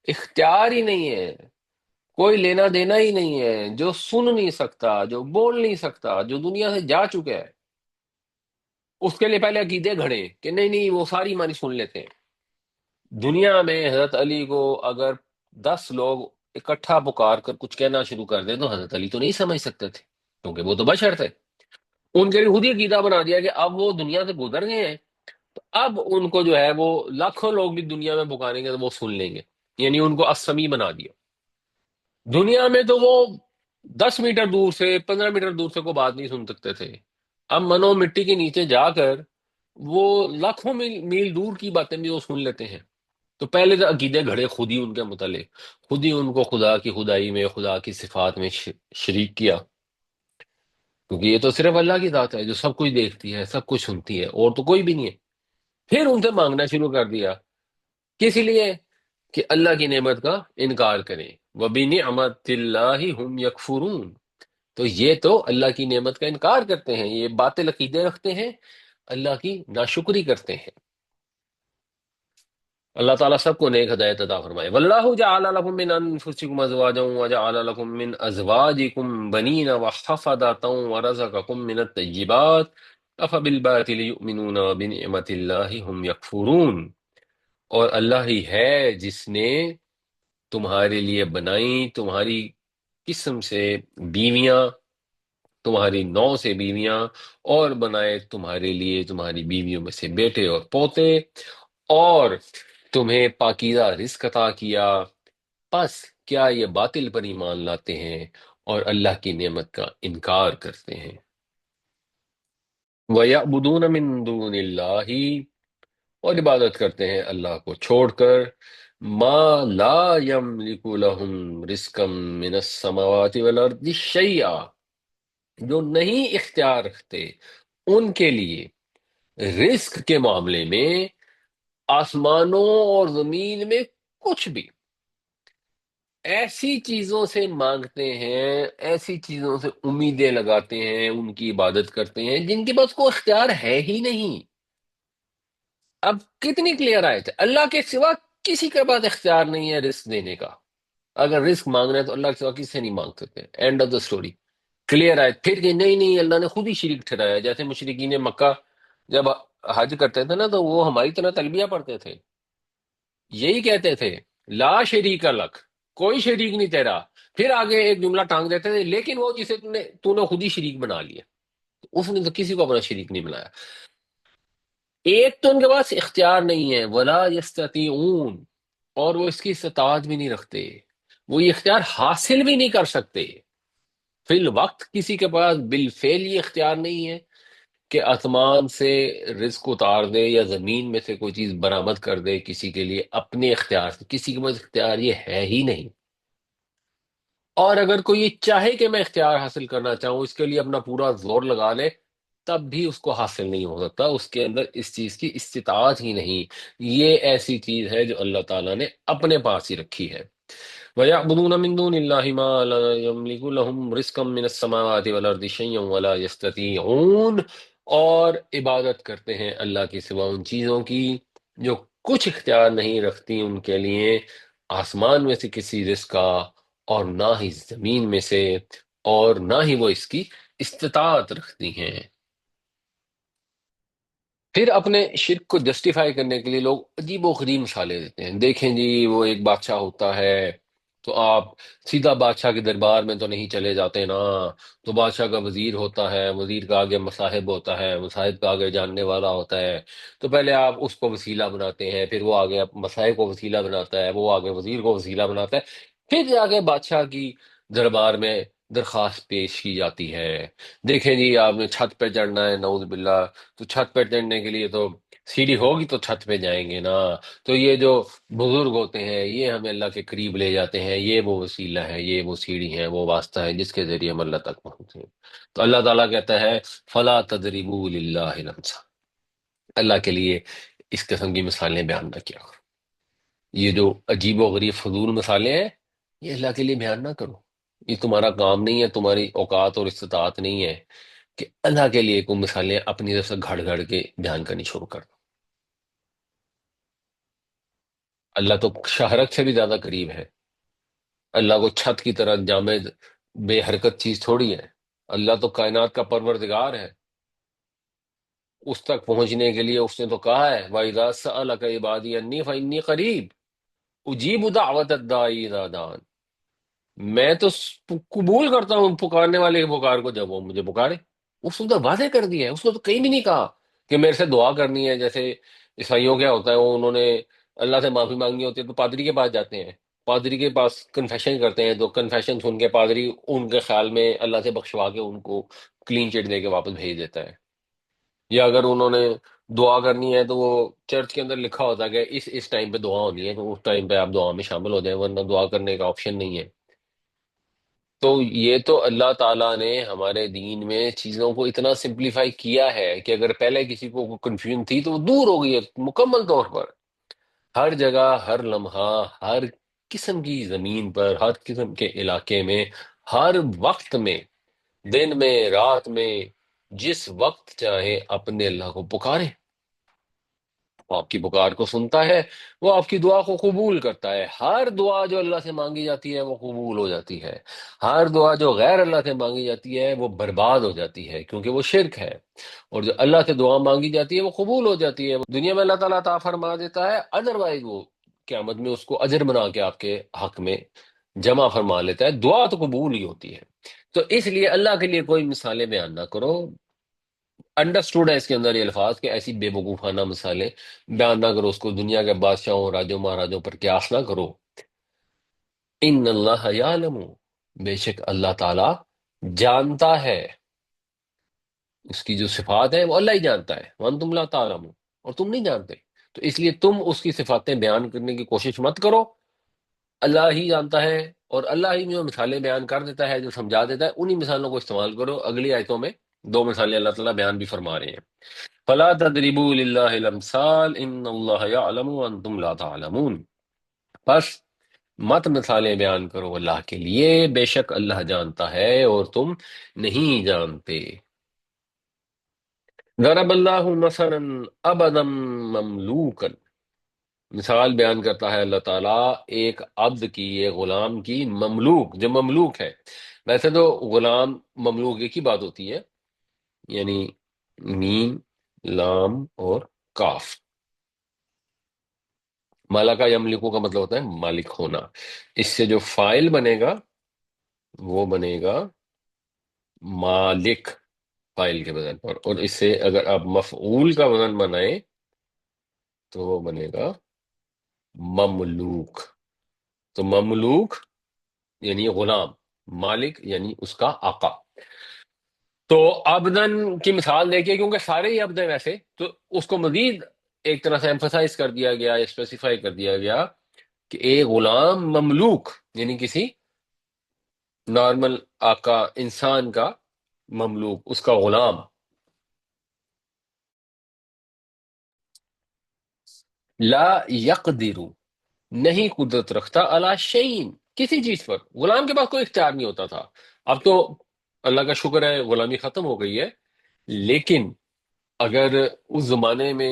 اختیار ہی نہیں ہے، کوئی لینا دینا ہی نہیں ہے، جو سن نہیں سکتا، جو بول نہیں سکتا، جو دنیا سے جا چکا ہے. اس کے لیے پہلے عقیدے گھڑے کہ نہیں نہیں وہ ساری ہماری سن لیتے ہیں. دنیا میں حضرت علی کو اگر 10 لوگ اکٹھا پکار کر کچھ کہنا شروع کر دیں تو حضرت علی تو نہیں سمجھ سکتے تھے، کیونکہ وہ تو بشر تھے. ان کے لیے خود ہی عقیدہ بنا دیا کہ اب وہ دنیا سے گزر گئے ہیں، تو اب ان کو جو ہے وہ لاکھوں لوگ بھی دنیا میں پکاریں گے تو وہ سن لیں گے. یعنی ان کو اسمی بنا دیا. دنیا میں تو وہ 10 میٹر دور سے 15 میٹر دور سے کوئی بات نہیں سن سکتے تھے. اب منو مٹی کے نیچے جا کر وہ لاکھوں میل دور کی باتیں بھی وہ سن لیتے ہیں. تو پہلے تو عقیدے گھڑے خود ہی ان کے متعلق، خود ہی ان کو خدا کی خدائی میں، خدا کی صفات میں شریک کیا. کیونکہ یہ تو صرف اللہ کی ذات ہے جو سب کچھ دیکھتی ہے، سب کچھ سنتی ہے، اور تو کوئی بھی نہیں ہے. پھر ان سے مانگنا شروع کر دیا، کس لیے؟ کہ اللہ کی نعمت کا انکار کریں. وَبِنِعْمَتِ اللَّهِ هُمْ يَكْفُرُونَ. تو یہ تو اللہ کی نعمت کا انکار کرتے ہیں، یہ باطل عقیدے رکھتے ہیں، اللہ کی ناشکری کرتے ہیں. اللہ تعالیٰ سب کو نیک ہدایت عطا فرمائے. واللہ جعل لکم من انفسکم ازواجا وجعل لکم من ازواجکم بنین وحفدۃ ورزقکم من الطیبات افبالباطل یؤمنون وبنعمت اللہ ہم یکفرون. اور اللہ ہی ہے جس نے تمہارے لیے بنائی تمہاری قسم سے بیویاں، تمہاری نو سے بیویاں، اور بنائے تمہارے لیے تمہاری بیویوں میں سے بیٹے اور پوتے، اور تمہیں پاکیزہ رزق عطا کیا. پس کیا یہ باطل پر ایمان لاتے ہیں اور اللہ کی نعمت کا انکار کرتے ہیں؟ وَيَعْبُدُونَ مِن دُونِ اللَّهِ. اور عبادت کرتے ہیں اللہ کو چھوڑ کر، ما لا يملک لهم رزقا من السماوات والارض شیئا. جو نہیں اختیار رکھتے ان کے لیے رزق کے معاملے میں آسمانوں اور زمین میں کچھ بھی. ایسی چیزوں سے مانگتے ہیں، ایسی چیزوں سے امیدیں لگاتے ہیں، ان کی عبادت کرتے ہیں جن کے پاس کوئی اختیار ہے ہی نہیں. اب کتنی کلیئر آئے تھے، اللہ کے سوا کسی کے پاس اختیار نہیں ہے رزق دینے کا. اگر رزق مانگنا ہے تو اللہ کے سوا کسی سے نہیں مانگ سکتے. And of the story. Clear آئے. پھر کہ نہیں نہیں اللہ نے خود ہی شریک ٹھہرایا. جیسے مشرکین مکہ جب حج کرتے تھے نا تو وہ ہماری طرح تلبیہ پڑھتے تھے، یہی کہتے تھے لا شریک لک، کوئی شریک نہیں تیرا. پھر آگے ایک جملہ ٹانگ دیتے تھے لیکن وہ جسے تو نے خود ہی شریک بنا لیا. اس نے تو کسی کو اپنا شریک نہیں بنایا. ایک تو ان کے پاس اختیار نہیں ہے، ولا یستطیعون، اور وہ اس کی استطاعت بھی نہیں رکھتے، وہ یہ اختیار حاصل بھی نہیں کر سکتے. فی الوقت کسی کے پاس بالفعل یہ اختیار نہیں ہے کہ آسمان سے رزق اتار دے یا زمین میں سے کوئی چیز برآمد کر دے کسی کے لیے اپنے اختیار سے. کسی کے پاس اختیار یہ ہے ہی نہیں. اور اگر کوئی یہ چاہے کہ میں اختیار حاصل کرنا چاہوں، اس کے لیے اپنا پورا زور لگا لے، تب بھی اس کو حاصل نہیں ہو سکتا. اس کے اندر اس چیز کی استطاعت ہی نہیں. یہ ایسی چیز ہے جو اللہ تعالیٰ نے اپنے پاس ہی رکھی ہے. وَيَعْبُدُونَ مِن دُونِ اللَّهِ مَا لَا يَمْلِكُ لَهُمْ رِزْقًا مِّنَ السَّمَاوَاتِ وَالْأَرْضِ شَيْئًا وَلَا يَسْتَطِيعُونَ. اور عبادت کرتے ہیں اللہ کے سوا ان چیزوں کی جو کچھ اختیار نہیں رکھتی ان کے لیے آسمان میں سے کسی رزق کا، اور نہ ہی زمین میں سے، اور نہ ہی وہ اس کی استطاعت رکھتی ہیں. پھر اپنے شرک کو جسٹیفائی کرنے کے لیے لوگ عجیب و غریب مثالیں دیتے ہیں. دیکھیں جی وہ ایک بادشاہ ہوتا ہے تو آپ سیدھا بادشاہ کے دربار میں تو نہیں چلے جاتے نا، تو بادشاہ کا وزیر ہوتا ہے، وزیر کا آگے مصاحب ہوتا ہے، مصاحب کا آگے جاننے والا ہوتا ہے. تو پہلے آپ اس کو وسیلہ بناتے ہیں، پھر وہ آگے مصاحب کو وسیلہ بناتا ہے، وہ آگے وزیر کو وسیلہ بناتا ہے، پھر جا کے بادشاہ کی دربار میں درخواست پیش کی جاتی ہے. دیکھیں جی آپ نے چھت پہ چڑھنا ہے، نعوذ باللہ، تو چھت پہ چڑھنے کے لیے تو سیڑھی ہوگی تو چھت پہ جائیں گے نا. تو یہ جو بزرگ ہوتے ہیں یہ ہمیں اللہ کے قریب لے جاتے ہیں، یہ وہ وسیلہ ہے، یہ وہ سیڑھی ہے، وہ واسطہ ہے جس کے ذریعے ہم اللہ تک پہنچے ہیں. تو اللہ تعالیٰ کہتا ہے فلا تضربوا للہ الامثال، اللہ کے لیے اس قسم کی مثالیں بیان نہ کیا کرو. یہ جو عجیب و غریب فضول مثالیں ہیں یہ اللہ کے لیے بیان نہ کرو. یہ تمہارا کام نہیں ہے، تمہاری اوقات اور استطاعت نہیں ہے کہ اللہ کے لیے کوئی مثالیں اپنی طرف سے گھڑ گھڑ کے بیان کرنی شروع کر دو. اللہ تو شہرک سے بھی زیادہ قریب ہے. اللہ کو چھت کی طرح جامد بے حرکت چیز تھوڑی ہے. اللہ تو کائنات کا پروردگار ہے. اس تک پہنچنے کے لیے اس نے تو کہا ہے وَإِذَا سَأَلَكَ عِبَادِي عَنِّي فَإِنِّي قَرِيبٌ أُجِيبُ دَعْوَةَ الدَّاعِي إِذَا دَعَانِ. میں تو قبول کرتا ہوں پکارنے والے کی پکار کو جب وہ مجھے پکارے. اس نے تو واضح کر دیا ہے، اس نے تو کہیں بھی نہیں کہا کہ میرے سے دعا کرنی ہے. جیسے عیسائیوں کیا ہوتا ہے، وہ انہوں نے اللہ سے معافی مانگنی ہوتی ہے تو پادری کے پاس جاتے ہیں، پادری کے پاس کنفیشن کرتے ہیں، تو کنفیشن سن کے پادری ان کے خیال میں اللہ سے بخشوا کے ان کو کلین چٹ دے کے واپس بھیج دیتا ہے. یا اگر انہوں نے دعا کرنی ہے تو وہ چرچ کے اندر لکھا ہوتا ہے کہ اس ٹائم پہ دعا ہونی ہے، تو اس ٹائم پہ آپ دعا میں شامل ہو جائیں ورنہ دعا کرنے کا آپشن نہیں ہے. تو یہ تو اللہ تعالیٰ نے ہمارے دین میں چیزوں کو اتنا سمپلیفائی کیا ہے کہ اگر پہلے کسی کو کنفیوژن تھی تو وہ دور ہو گئی ہے مکمل طور پر. ہر جگہ، ہر لمحہ، ہر قسم کی زمین پر، ہر قسم کے علاقے میں، ہر وقت میں، دن میں، رات میں، جس وقت چاہے اپنے اللہ کو پکارے. وہ آپ کی پکار کو سنتا ہے، وہ آپ کی دعا کو قبول کرتا ہے. ہر دعا جو اللہ سے مانگی جاتی ہے وہ قبول ہو جاتی ہے. ہر دعا جو غیر اللہ سے مانگی جاتی ہے وہ برباد ہو جاتی ہے کیونکہ وہ شرک ہے. اور جو اللہ سے دعا مانگی جاتی ہے وہ قبول ہو جاتی ہے. دنیا میں اللہ تعالیٰ عطا فرما دیتا ہے، ادروائز وہ قیامت میں اس کو اجر بنا کے آپ کے حق میں جمع فرما لیتا ہے. دعا تو قبول ہی ہوتی ہے. تو اس لیے اللہ کے لیے کوئی مثالیں بیان نہ کرو. انڈرسٹوڈ ہے اس کے اندر یہ الفاظ کہ ایسی بے وقوفانہ مثالیں بیان نہ کرو، اس کو دنیا کے بادشاہوں، راجوں، مہاراجوں پر قیاس نہ کرو. ان اللہ یعلم، بے شک اللہ تعالی جانتا ہے. اس کی جو صفات ہیں وہ اللہ ہی جانتا ہے. وانتم لا تعلمون، اور تم نہیں جانتے. تو اس لیے تم اس کی صفاتیں بیان کرنے کی کوشش مت کرو. اللہ ہی جانتا ہے، اور اللہ ہی جو مثالیں بیان کر دیتا ہے، جو سمجھا دیتا ہے، انہی مثالوں کو استعمال کرو. اگلی آیتوں میں دو مثالیں اللہ تعالیٰ بیان بھی فرما رہے ہیں. فلا تضربوا للہ الامثال ان اللہ یعلم وانتم لا تعلمون. بس مت مثالیں بیان کرو اللہ کے لیے، بے شک اللہ جانتا ہے اور تم نہیں جانتے. ضرب اللہ مثلا عبدا مملوکا، مثال بیان کرتا ہے اللہ تعالیٰ ایک عبد کی، ایک غلام کی، مملوک، جو مملوک ہے. ویسے تو غلام مملوک ایک ہی بات ہوتی ہے، یعنی میم، لام اور کاف. مالکا یملکو کا مطلب ہوتا ہے مالک ہونا. اس سے جو فائل بنے گا وہ بنے گا مالک، فائل کے وزن پر. اور اس سے اگر آپ مفعول کا وزن بنائیں تو وہ بنے گا مملوک. تو مملوک یعنی غلام، مالک یعنی اس کا آقا. تو عبدن کی مثال دیکھیے، کیونکہ سارے ہی عبد ہیں ویسے، تو اس کو مزید ایک طرح سے ایمفسائز کر دیا گیا، اسپیسیفائی کر دیا گیا کہ ایک غلام مملوک یعنی کسی نارمل آقا انسان کا مملوک، اس کا غلام. لا یقدر، نہیں قدرت رکھتا، علی شیء، کسی چیز پر. غلام کے پاس کوئی اختیار نہیں ہوتا تھا. اب تو اللہ کا شکر ہے غلامی ختم ہو گئی ہے، لیکن اگر اس زمانے میں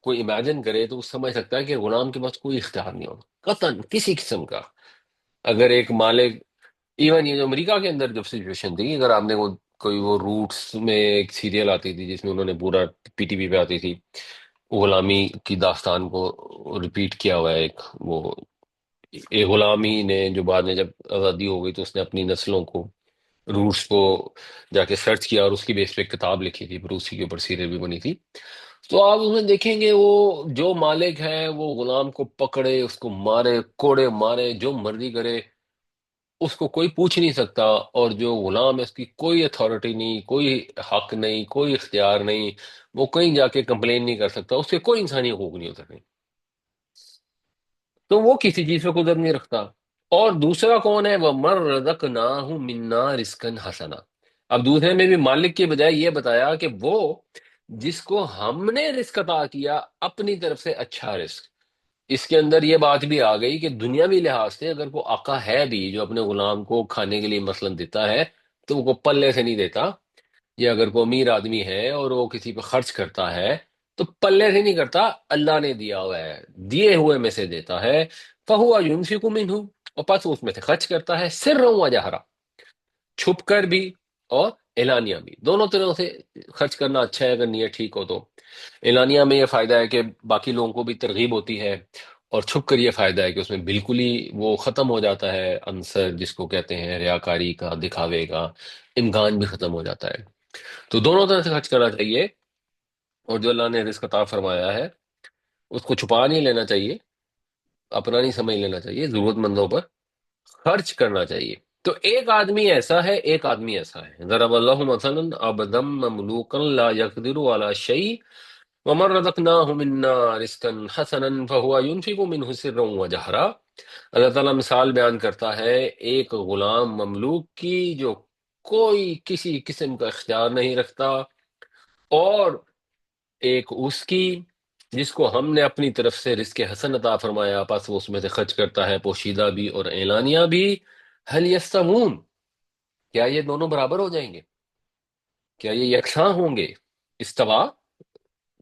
کوئی امیجن کرے تو وہ سمجھ سکتا ہے کہ غلام کے پاس کوئی اختیار نہیں ہوتا قطعاً کسی قسم کا. اگر ایک مالک، ایون یہ جو امریکہ کے اندر جو سچویشن تھی، اگر آپ نے وہ کوئی وہ روٹس میں ایک سیریل آتی تھی جس میں انہوں نے پورا پی ٹی وی پہ آتی تھی، غلامی کی داستان کو ریپیٹ کیا ہوا ہے ایک وہ، ایک غلامی نے جو بعد میں جب آزادی ہو گئی تو اس نے اپنی نسلوں کو، روٹس کو جا کے سرچ کیا اور اس کی بیس پہ ایک کتاب لکھی تھی، پھر اسی کے اوپر سیریل بھی بنی تھی۔ تو آپ اس میں دیکھیں گے وہ جو مالک ہے وہ غلام کو پکڑے، اس کو مارے، کوڑے مارے، جو مرضی کرے، اس کو کوئی پوچھ نہیں سکتا، اور جو غلام ہے اس کی کوئی اتھارٹی نہیں، کوئی حق نہیں، کوئی اختیار نہیں، وہ کہیں جا کے کمپلین نہیں کر سکتا، اس کے کوئی انسانی حقوق نہیں ہو سکتے، تو وہ کسی چیز پہ قدرت نہیں رکھتا۔ اور دوسرا کون ہے؟ وہ مر رزقناہ منا رزقا حسنا، اب دوسرے میں بھی مالک کے بجائے یہ بتایا کہ وہ جس کو ہم نے رزق عطا کیا اپنی طرف سے اچھا رزق، اس کے اندر یہ بات بھی آ گئی کہ دنیاوی لحاظ سے اگر کوئی آقا ہے بھی جو اپنے غلام کو کھانے کے لیے مثلا دیتا ہے تو وہ پلے سے نہیں دیتا، یا اگر کوئی امیر آدمی ہے اور وہ کسی پہ خرچ کرتا ہے تو پلے سے نہیں کرتا، اللہ نے دیا ہوا ہے، دیے ہوئے میں سے دیتا ہے، فہو ينفق منہ، اور پس اس میں سے خرچ کرتا ہے، سرا و جہرا، چھپ کر بھی اور اعلانیہ بھی، دونوں طرح سے خرچ کرنا اچھا ہے اگر نیت ٹھیک ہو تو۔ اعلانیہ میں یہ فائدہ ہے کہ باقی لوگوں کو بھی ترغیب ہوتی ہے، اور چھپ کر یہ فائدہ ہے کہ اس میں بالکل ہی وہ ختم ہو جاتا ہے عنصر جس کو کہتے ہیں ریاکاری کا، دکھاوے کا امکان بھی ختم ہو جاتا ہے، تو دونوں طرح سے خرچ کرنا چاہیے، اور جو اللہ نے رزق عطا فرمایا ہے اس کو چھپا نہیں لینا چاہیے، اپنا نہیں سمجھ لینا چاہیے، ضرورت مندوں پر خرچ کرنا چاہیے۔ تو ایک آدمی ایسا ہے، ایک آدمی ایسا ہے، ضرب اللہ مثلا عبدا مملوکا لا يقدر على شيء ومن رزقناه منا رزقا حسنا فهو ينفق منه سرا وجهرا، اللہ تعالیٰ مثال بیان کرتا ہے ایک غلام مملوک کی جو کوئی کسی قسم کا اختیار نہیں رکھتا، اور ایک اس کی جس کو ہم نے اپنی طرف سے رزق حسن عطا فرمایا، پس وہ اس میں سے خرچ کرتا ہے پوشیدہ بھی اور اعلانیہ بھی۔ هل یستوون، کیا یہ دونوں برابر ہو جائیں گے؟ کیا یہ یکساں ہوں گے؟ استوا،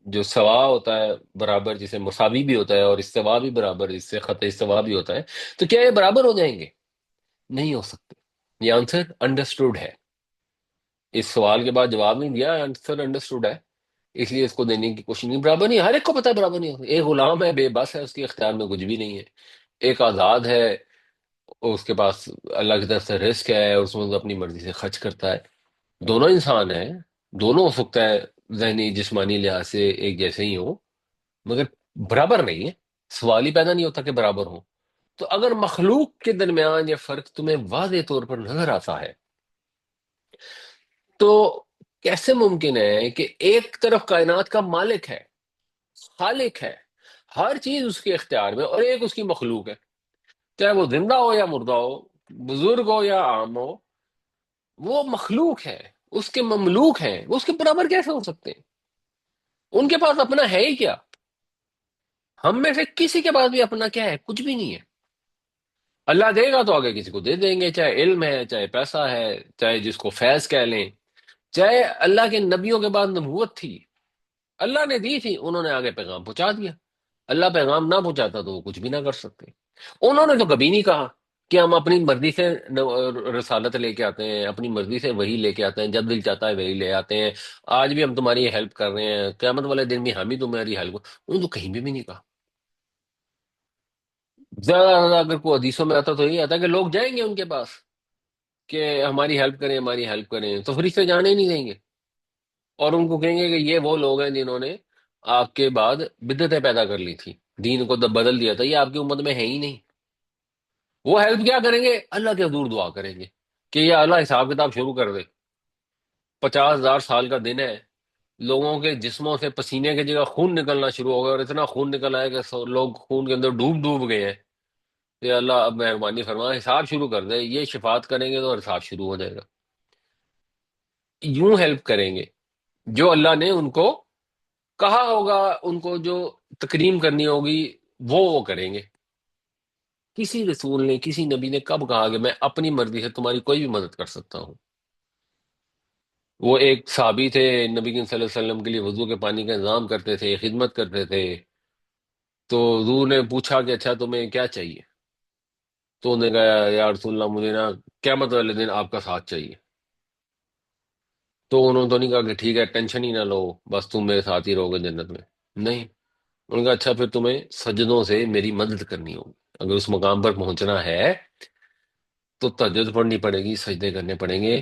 جو سوا ہوتا ہے برابر، جسے مساوی بھی ہوتا ہے، اور استوا بھی برابر جس سے خط استوا بھی ہوتا ہے، تو کیا یہ برابر ہو جائیں گے؟ نہیں ہو سکتے۔ یہ آنسر انڈرسٹوڈ ہے، اس سوال کے بعد جواب نہیں دیا، آنسر انڈرسٹوڈ ہے، اس لیے اس کو دینے کی کوشش نہیں۔ برابر نہیں، ہر ایک کو پتا ہے برابر نہیں ہوتا، ایک غلام ہے بے بس ہے، اس کے اختیار میں کچھ بھی نہیں ہے، ایک آزاد ہے، اس کے پاس اللہ کی طرف سے رزق ہے، اس میں وہ اپنی مرضی سے خرچ کرتا ہے، دونوں انسان ہیں، دونوں ہو سکتا ہے ذہنی جسمانی لحاظ سے ایک جیسے ہی ہوں، مگر برابر نہیں ہے، سوال ہی پیدا نہیں ہوتا کہ برابر ہوں۔ تو اگر مخلوق کے درمیان یہ فرق تمہیں واضح طور پر نظر آتا ہے تو کیسے ممکن ہے کہ ایک طرف کائنات کا مالک ہے، خالق ہے، ہر چیز اس کے اختیار میں، اور ایک اس کی مخلوق ہے، چاہے وہ زندہ ہو یا مردہ ہو، بزرگ ہو یا عام ہو، وہ مخلوق ہے، اس کے مملوک ہیں، وہ اس کے برابر کیسے ہو سکتے ہیں؟ ان کے پاس اپنا ہے ہی کیا؟ ہم میں سے کسی کے پاس بھی اپنا کیا ہے؟ کچھ بھی نہیں ہے۔ اللہ دے گا تو آگے کسی کو دے دیں گے، چاہے علم ہے، چاہے پیسہ ہے، چاہے جس کو فیض کہہ لیں، چاہے اللہ کے نبیوں کے بعد نبوت تھی، اللہ نے دی تھی، انہوں نے آگے پیغام پہنچا دیا، اللہ پیغام نہ پہنچاتا تو وہ کچھ بھی نہ کر سکتے۔ انہوں نے تو کبھی نہیں کہا کہ ہم اپنی مرضی سے رسالت لے کے آتے ہیں، اپنی مرضی سے وہی لے کے آتے ہیں، جب دل چاہتا ہے وہی لے آتے ہیں، آج بھی ہم تمہاری ہیلپ کر رہے ہیں، قیامت والے دن بھی ہم ہی تمہاری ہیلپ، انہوں نے تو کہیں بھی نہیں کہا۔ زیادہ سے زیادہ اگر کوئی حدیثوں میں آتا تو یہی آتا کہ لوگ جائیں گے ان کے پاس کہ ہماری ہیلپ کریں، ہماری ہیلپ کریں، تو فرشتے جانے ہی نہیں دیں گے، اور ان کو کہیں گے کہ یہ وہ لوگ ہیں جنہوں نے آپ کے بعد بدعتیں پیدا کر لی تھی، دین کو بدل دیا تھا، یہ آپ کی امت میں ہے ہی نہیں۔ وہ ہیلپ کیا کریں گے؟ اللہ کے حضور دعا کریں گے کہ یہ اللہ حساب کتاب شروع کر دے، 50,000 سال کا دن ہے، لوگوں کے جسموں سے پسینے کی جگہ خون نکلنا شروع ہو گیا، اور اتنا خون نکل آیا کہ لوگ خون کے اندر ڈوب ڈوب گئے ہیں، کہ اللہ اب مہربانی فرما حساب شروع کر دے، یہ شفاعت کریں گے تو حساب شروع ہو جائے گا۔ یوں ہیلپ کریں گے جو اللہ نے ان کو کہا ہوگا، ان کو جو تکریم کرنی ہوگی وہ کریں گے۔ کسی رسول نے، کسی نبی نے کب کہا کہ میں اپنی مرضی سے تمہاری کوئی بھی مدد کر سکتا ہوں؟ وہ ایک صحابی تھے، نبی کریم صلی اللہ علیہ وسلم کے لیے وضو کے پانی کا انتظام کرتے تھے، خدمت کرتے تھے، تو حضور نے پوچھا کہ اچھا تمہیں کیا چاہیے؟ تو انہوں نے کہا یا رسول اللہ مجھے نا قیامت والے دن آپ کا ساتھ چاہیے۔ تو انہوں نے تو نہیں کہا کہ ٹھیک ہے ٹینشن ہی نہ لو، بس تم میرے ساتھ ہی رہو گے جنت میں، نہیں، انہوں نے کہا اچھا پھر تمہیں سجدوں سے میری مدد کرنی ہوگی، اگر اس مقام پر پہنچنا ہے تو تہجد پڑھنی پڑے گی، سجدے کرنے پڑیں گے،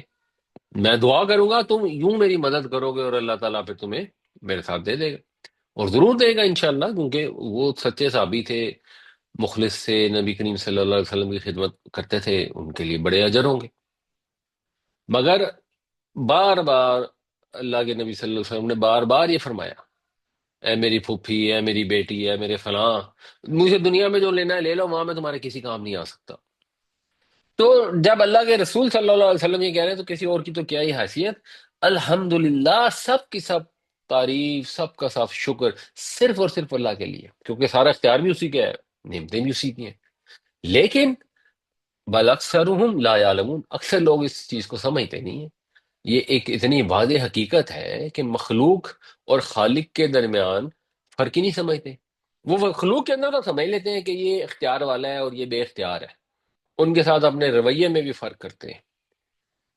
میں دعا کروں گا تم یوں میری مدد کرو گے اور اللہ تعالیٰ پھر تمہیں میرے ساتھ دے دے گا، اور ضرور دے گا انشاءاللہ، کیونکہ وہ سچے صحابی تھے، مخلص سے نبی کریم صلی اللہ علیہ وسلم کی خدمت کرتے تھے، ان کے لیے بڑے اجر ہوں گے۔ مگر بار بار اللہ کے نبی صلی اللہ علیہ وسلم نے بار بار یہ فرمایا، اے میری پھوپھی، اے میری بیٹی، اے میرے فلاں، مجھے دنیا میں جو لینا ہے لے لو، وہاں میں تمہارے کسی کام نہیں آ سکتا۔ تو جب اللہ کے رسول صلی اللہ علیہ وسلم یہ کہہ رہے ہیں تو کسی اور کی تو کیا ہی حیثیت۔ الحمدللہ، سب کی سب تعریف، سب کا سب شکر صرف اور صرف اللہ کے لیے، کیونکہ سارا اختیار بھی اسی کا ہے، نعمتیں بھی اسی کی ہیں، لیکن بل اکثرهم لا یعلمون، اکثر لوگ اس چیز کو سمجھتے نہیں ہیں۔ یہ ایک اتنی واضح حقیقت ہے کہ مخلوق اور خالق کے درمیان فرق ہی نہیں سمجھتے۔ وہ مخلوق کے اندر تو سمجھ لیتے ہیں کہ یہ اختیار والا ہے اور یہ بے اختیار ہے، ان کے ساتھ اپنے رویے میں بھی فرق کرتے ہیں۔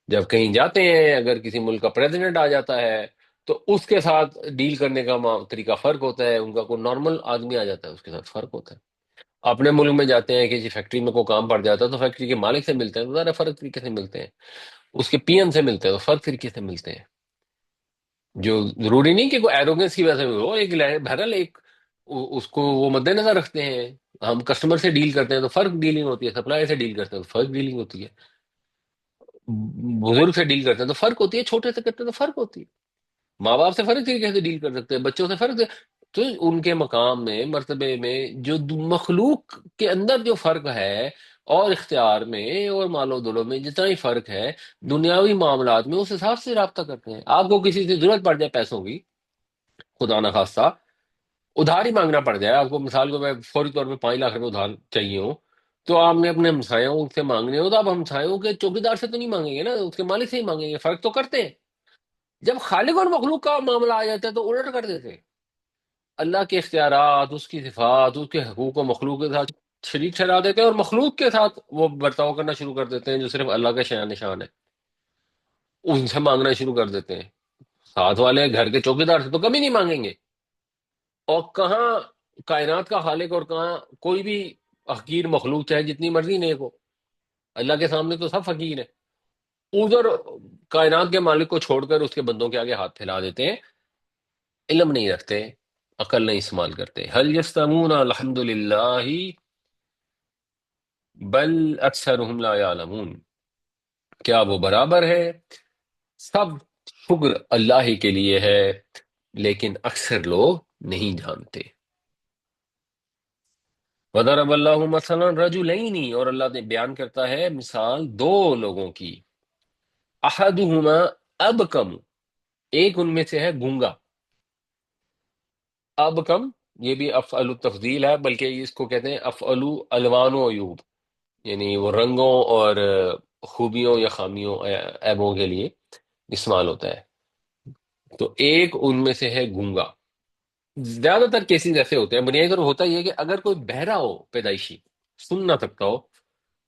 جب کہیں جاتے ہیں، اگر کسی ملک کا پریزیڈنٹ آ جاتا ہے تو اس کے ساتھ ڈیل کرنے کا طریقہ فرق ہوتا ہے، ان کا کوئی نارمل آدمی آ جاتا ہے اس کے ساتھ فرق ہوتا ہے۔ اپنے ملک میں جاتے ہیں، کسی فیکٹری میں کوئی کام پڑ جاتا ہے تو فیکٹری کے مالک سے ملتے ہیں تو ذرا فرق طریقے سے ملتے ہیں، اس کے پی ایم سے ملتے ہیں تو فرق طریقے سے ملتے ہیں، جو ضروری نہیں کہ کوئی ایروگنس کی وجہ سے ہو، ایک بہرحال ایک اس کو وہ مد نظر رکھتے ہیں۔ ہم کسٹمر سے ڈیل کرتے ہیں تو فرق ڈیلنگ ہوتی ہے، سپلائر سے ڈیل کرتے ہیں تو فرق ڈیلنگ ہوتی ہے، بزرگ سے ڈیل کرتے ہیں تو فرق ہوتی ہے، چھوٹے سے کرتے ہیں تو فرق ہوتی ہے، ماں باپ سے فرق طریقے سے ڈیل کر سکتے ہیں، بچوں سے فرق تو ان کے مقام میں، مرتبے میں، جو مخلوق کے اندر جو فرق ہے، اور اختیار میں اور مال و دولوں میں جتنا ہی فرق ہے، دنیاوی معاملات میں اس حساب سے رابطہ کرتے ہیں۔ آپ کو کسی سے ضرورت پڑ جائے پیسوں کی، خدا نہ خواستہ ادھار ہی مانگنا پڑ جائے آپ کو، مثال کو میں فوری طور پہ 5 لاکھ روپے ادھار چاہیے ہو، تو آپ نے اپنے ہمسایوں سے مانگنے ہو تو آپ ہمسایوں کے چوکیدار سے تو نہیں مانگیں گے نا، اس کے مالک سے ہی مانگیں گے، فرق تو کرتے ہیں۔ جب خالق اور مخلوق کا معاملہ آ جاتا ہے تو الٹ کر دیتے ہیں، اللہ کے اختیارات، اس کی صفات، اس کے حقوق و مخلوق کے ساتھ شریک ٹھہرا دیتے ہیں، اور مخلوق کے ساتھ وہ برتاؤ کرنا شروع کر دیتے ہیں جو صرف اللہ کا شان نشان ہے، ان سے مانگنا شروع کر دیتے ہیں۔ ساتھ والے گھر کے چوکیدار سے تو کمی نہیں مانگیں گے، اور کہاں کائنات کا خالق اور کہاں کوئی بھی حقیر مخلوق چاہے جتنی مرضی نیک ہو، اللہ کے سامنے تو سب فقیر ہے، ادھر کائنات کے مالک کو چھوڑ کر اس کے بندوں کے آگے ہاتھ پھیلا دیتے ہیں، علم نہیں رکھتے، عقل نہیں استعمال کرتے۔ حل یستمون الحمد للہ بل اکثرهم لا یعلمون، کیا وہ برابر ہے؟ سب شکر اللہ ہی کے لیے ہے، لیکن اکثر لوگ نہیں جانتے۔ وضرب اللہ مثلا رجلین، اور اللہ نے بیان کرتا ہے مثال دو لوگوں کی، احدہما ابکم، ایک ان میں سے ہے گونگا، ابکم یہ بھی افعل التفضیل ہے، بلکہ اس کو کہتے ہیں افعل الوان و عیوب، یعنی وہ رنگوں اور خوبیوں یا خامیوں، عیبوں کے لیے استعمال ہوتا ہے۔ تو ایک ان میں سے ہے گونگا، زیادہ تر کیسز ایسے ہوتے ہیں، بنیادی طور پر ہوتا ہی ہے کہ اگر کوئی بہرا ہو پیدائشی، سن نہ سکتا ہو،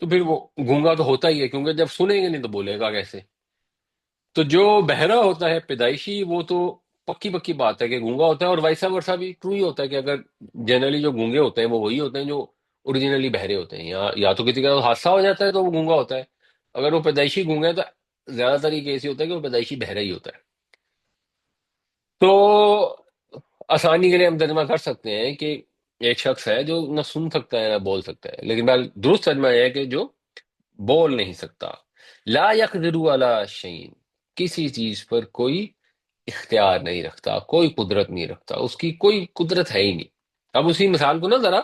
تو پھر وہ گونگا تو ہوتا ہی ہے، کیونکہ جب سنیں گے نہیں تو بولے گا کیسے؟ تو جو بہرا ہوتا ہے پیدائشی وہ تو پکی پکی بات ہے کہ گونگا ہوتا ہے، اور ویسا ورسا بھی ٹرو ہی ہوتا ہے کہ اگر جنرلی جو گونگے ہوتے ہیں وہ وہی ہوتے ہیں جو اوریجنلی بہرے ہوتے ہیں، یا تو کسی کا حادثہ ہو جاتا ہے تو وہ گونگا ہوتا ہے، اگر وہ پیدائشی گونگا ہے تو زیادہ تر یہ کیس ہی ہوتا ہے کہ وہ پیدائشی بہرا ہی ہوتا ہے۔ تو آسانی کے لیے ہم ترجمہ کر سکتے ہیں کہ ایک شخص ہے جو نہ سن سکتا ہے نہ بول سکتا ہے، لیکن درست ترجمہ یہ ہے کہ جو بول نہیں سکتا۔ لا یقدر علی شیء، کسی چیز پر کوئی اختیار نہیں رکھتا، کوئی قدرت نہیں رکھتا، اس کی کوئی قدرت ہے ہی نہیں۔ اب اسی مثال کو نا ذرا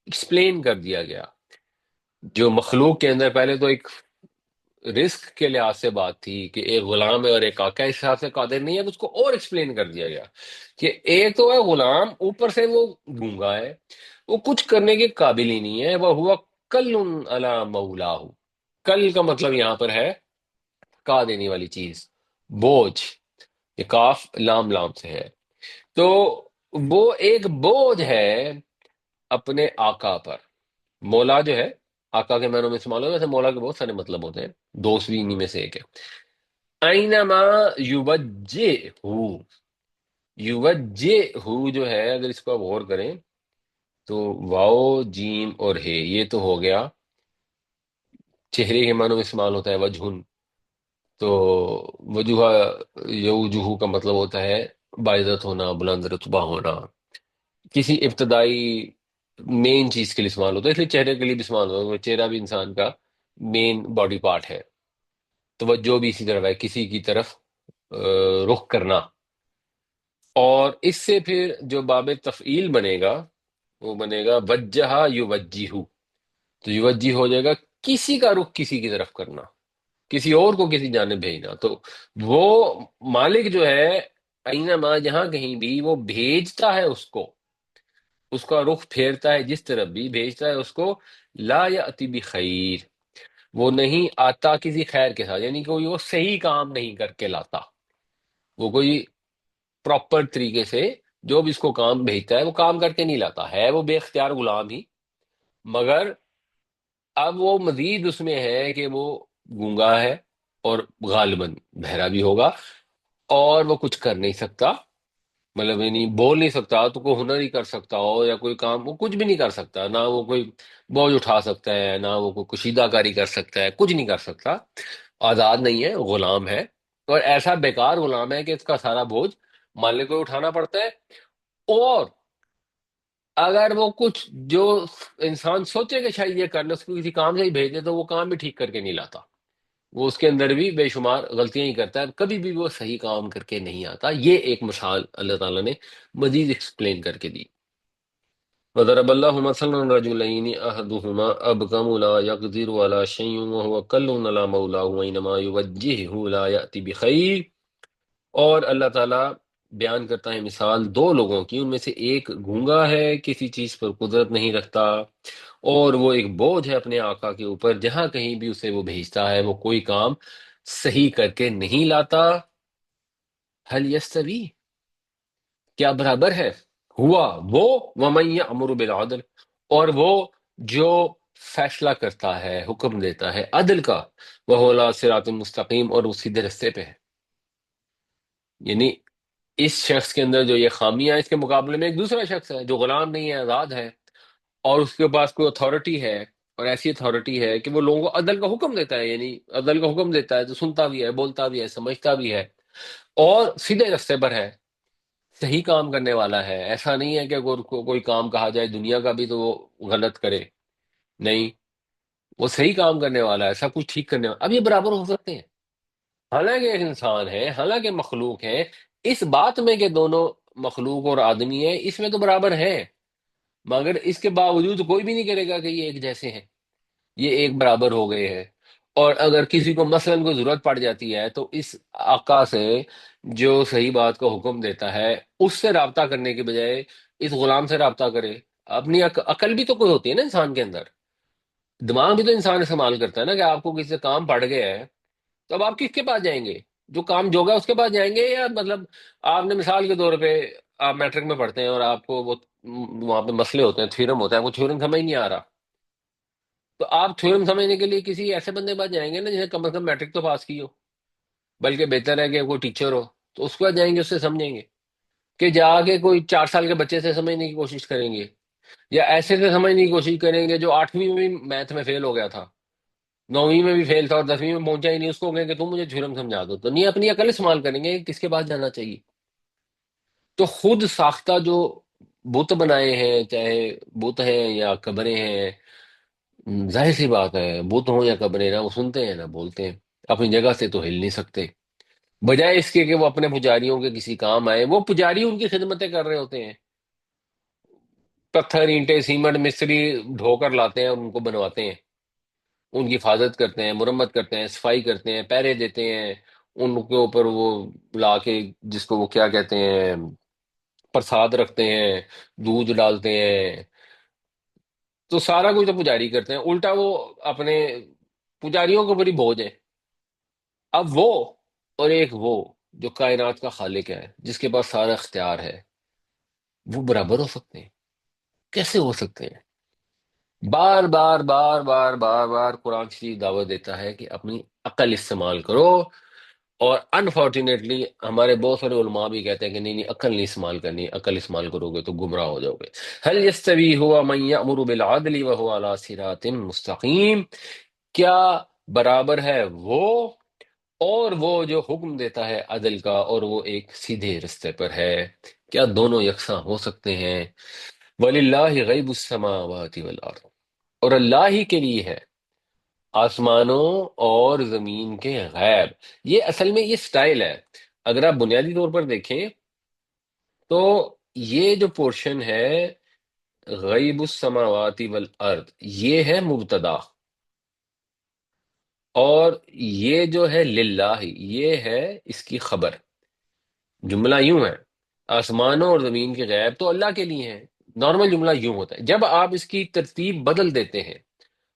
ایکسپلین کر دیا گیا، جو مخلوق کے اندر پہلے تو ایک رزق کے لحاظ سے بات تھی کہ ایک غلام ہے اور ایک آقا اس حساب سے قادر نہیں ہے، تو اس کو اور ایکسپلین کر دیا گیا کہ ایک تو ہے غلام، اوپر سے وہ گونگا ہے، وہ کچھ کرنے کے قابل ہی نہیں ہے، وہ ہوا کل علی مولا، کل کا مطلب یہاں پر ہے کا دینے والی چیز، بوجھ، یہ کاف لام لام سے ہے، تو وہ ایک بوجھ ہے اپنے آقا پر۔ مولا جو ہے آقا کے معنوں میں استعمال ہوتا ہے، ویسے مولا کے بہت سارے مطلب ہوتے ہیں، دوست بھی انہی میں سے ایک ہے۔ اینما یوجہ ہو، یوجہ ہو جو ہے، اگر اس کو آپ غور کریں تو واو جیم اور ہے، یہ تو ہو گیا چہرے کے معنوں میں استعمال ہوتا ہے وجہن، تو وجوہ، یوجہ کا مطلب ہوتا ہے باعزت ہونا، بلند رتبہ ہونا، کسی ابتدائی مین چیز کے لیے استعمال ہوتا ہے، اس لیے چہرے کے لیے بھی استعمال ہوتا ہے، چہرہ بھی انسان کا مین باڈی پارٹ ہے۔ توجہ بھی اسی طرح ہے، کسی کی طرف رخ کرنا۔ اور اس سے پھر جو باب تفعیل بنے گا وہ بنے گا وجہ یوجہ، تو یوجہ ہو جائے گا کسی کا رخ کسی کی طرف کرنا، کسی اور کو کسی جانب بھیجنا۔ تو وہ مالک جو ہے اینما، جہاں کہیں بھی وہ بھیجتا ہے اس کو، اس کا رخ پھیرتا ہے جس طرف بھی بھیجتا ہے اس کو، لا یأتی بخیر، وہ نہیں آتا کسی خیر کے ساتھ، یعنی کوئی وہ صحیح کام نہیں کر کے لاتا، وہ کوئی پراپر طریقے سے جو بھی اس کو کام بھیجتا ہے وہ کام کر کے نہیں لاتا ہے، وہ بے اختیار غلام ہی، مگر اب وہ مزید اس میں ہے کہ وہ گونگا ہے، اور غالباً بہرا بھی ہوگا، اور وہ کچھ کر نہیں سکتا، مطلب یعنی بول نہیں سکتا، تو کوئی ہنر ہی کر سکتا ہو یا کوئی کام، وہ کچھ بھی نہیں کر سکتا، نہ وہ کوئی بوجھ اٹھا سکتا ہے، نہ وہ کوئی کشیدہ کاری کر سکتا ہے، کچھ نہیں کر سکتا، آزاد نہیں ہے، غلام ہے، اور ایسا بیکار غلام ہے کہ اس کا سارا بوجھ مالک کو اٹھانا پڑتا ہے۔ اور اگر وہ کچھ جو انسان سوچے کہ شاید یہ کرنا، اس کو کسی کام سے ہی بھیج دے، تو وہ کام بھی ٹھیک کر کے نہیں لاتا، وہ اس کے اندر بھی بے شمار غلطیاں ہی کرتا ہے، کبھی بھی وہ صحیح کام کر کے نہیں آتا۔ یہ ایک مثال اللہ تعالیٰ نے مزید ایکسپلین کر کے دی۔ وضرب اللہ مثلا رجلین احدہما ابکم لا یقدر علی شیء وهو کل علی مولاه اینما یوجہہ لا یأتی بخیر، اور اللہ تعالیٰ بیان کرتا ہے مثال دو لوگوں کی، ان میں سے ایک گونگا ہے، کسی چیز پر قدرت نہیں رکھتا، اور وہ ایک بوجھ ہے اپنے آقا کے اوپر، جہاں کہیں بھی اسے وہ بھیجتا ہے وہ کوئی کام صحیح کر کے نہیں لاتا۔ حل یستوی، کیا برابر ہے؟ ہوا وہ، ومن یأمر بالعدل، اور وہ جو فیصلہ کرتا ہے، حکم دیتا ہے عدل کا، وہ علی صراط مستقیم، اور وہ سیدھے رستے پہ ہے۔ یعنی اس شخص کے اندر جو یہ خامیاں ہیں، اس کے مقابلے میں ایک دوسرا شخص ہے جو غلام نہیں ہے، آزاد ہے، اور اس کے پاس کوئی اتھارٹی ہے، اور ایسی اتھارٹی ہے کہ وہ لوگوں کو عدل کا حکم دیتا ہے، یعنی عدل کا حکم دیتا ہے تو سنتا بھی ہے، بولتا بھی ہے، سمجھتا بھی ہے، اور سیدھے رستے پر ہے، صحیح کام کرنے والا ہے۔ ایسا نہیں ہے کہ اگر کوئی کام کہا جائے دنیا کا بھی تو وہ غلط کرے، نہیں، وہ صحیح کام کرنے والا ہے، سب کچھ ٹھیک کرنے والا۔ اب یہ برابر ہو سکتے ہیں؟ حالانکہ ایک انسان ہے، حالانکہ مخلوق ہے، اس بات میں کہ دونوں مخلوق اور آدمی ہیں، اس میں تو برابر ہیں، مگر اس کے باوجود کوئی بھی نہیں کرے گا کہ یہ ایک جیسے ہیں، یہ ایک برابر ہو گئے ہیں۔ اور اگر کسی کو مثلا کوئی ضرورت پڑ جاتی ہے تو اس آقا سے جو صحیح بات کا حکم دیتا ہے، اس سے رابطہ کرنے کے بجائے اس غلام سے رابطہ کرے۔ اپنی عقل بھی تو کوئی ہوتی ہے نا انسان کے اندر، دماغ بھی تو انسان استعمال کرتا ہے نا، کہ آپ کو کسی سے کام پڑ گیا ہے تو اب آپ کس کے پاس جائیں گے؟ جو کام جوگا اس کے پاس جائیں گے، یا مطلب آپ نے مثال کے طور پہ، آپ میٹرک میں پڑھتے ہیں اور آپ کو وہ وہاں پہ مسئلے ہوتے ہیں، تھیورم ہوتا ہے، وہ تھیورم سمجھ نہیں آ رہا، تو آپ تھیورم سمجھنے کے لیے کسی ایسے بندے کے پاس جائیں گے نا جسے کم از کم میٹرک تو پاس کی ہو، بلکہ بہتر ہے کہ کوئی ٹیچر ہو، تو اس کے پاس جائیں گے، اس سے سمجھیں گے، کہ جا کے کوئی 4 سال کے بچے سے سمجھنے کی کوشش کریں گے، یا ایسے سے سمجھنے کی کوشش کریں گے جو 8ویں میں بھی میتھ میں فیل ہو گیا تھا، 9ویں میں بھی فیل تھا، اور 10ویں میں پہنچا ہی نہیں، اس کو کہیں کہ تم مجھے تھیورم سمجھا دو، تو نہیں، اپنی عقل استعمال کریں گے کہ کس کے پاس جانا چاہیے۔ تو خود ساختہ جو بت بنائے ہیں، چاہے بت ہیں یا قبریں ہیں، ظاہر سی بات ہے، بت ہوں یا قبریں، نہ وہ سنتے ہیں نہ بولتے ہیں، اپنی جگہ سے تو ہل نہیں سکتے، بجائے اس کے کہ وہ اپنے پجاریوں کے کسی کام آئے، وہ پجاری ان کی خدمتیں کر رہے ہوتے ہیں، پتھر اینٹیں سیمنٹ مستری ڈھو کر لاتے ہیں اور ان کو بنواتے ہیں، ان کی حفاظت کرتے ہیں، مرمت کرتے ہیں، صفائی کرتے ہیں، پہرے دیتے ہیں، ان کے اوپر وہ لا کے جس کو وہ کیا کہتے ہیں، پرساد رکھتے ہیں، دودھ ڈالتے ہیں، تو سارا کچھ تو پجاری کرتے ہیں، الٹا وہ اپنے پجاریوں کے اوپر ہی بوجھ ہے۔ اب وہ اور ایک وہ جو کائنات کا خالق ہے، جس کے پاس سارا اختیار ہے، وہ برابر ہو سکتے ہیں؟ کیسے ہو سکتے ہیں؟ بار بار بار بار بار بار قرآن شریف دعوت دیتا ہے کہ اپنی عقل استعمال کرو، اور انفارچونیٹلی ہمارے بہت سارے علماء بھی کہتے ہیں کہ نہیں نہیں، عقل نہیں استعمال کرنی، عقل استعمال کرو گے تو گمراہ ہو جاؤ گے۔ هل يستوي هو من يأمر بالعدل وهو على صراط مستقیم، کیا برابر ہے وہ اور وہ جو حکم دیتا ہے عدل کا اور وہ ایک سیدھے رستے پر ہے، کیا دونوں یکساں ہو سکتے ہیں؟ وَلِلَّهِ غیب السماوات والارض، اور اللہ ہی کے لیے ہے آسمانوں اور زمین کے غیب۔ یہ اصل میں یہ سٹائل ہے، اگر آپ بنیادی طور پر دیکھیں تو یہ جو پورشن ہے غیب السماوات والارض، یہ ہے مبتدا، اور یہ جو ہے للہ یہ ہے اس کی خبر۔ جملہ یوں ہے، آسمانوں اور زمین کے غیب تو اللہ کے لیے ہیں، نارمل جملہ یوں ہوتا ہے۔ جب آپ اس کی ترتیب بدل دیتے ہیں،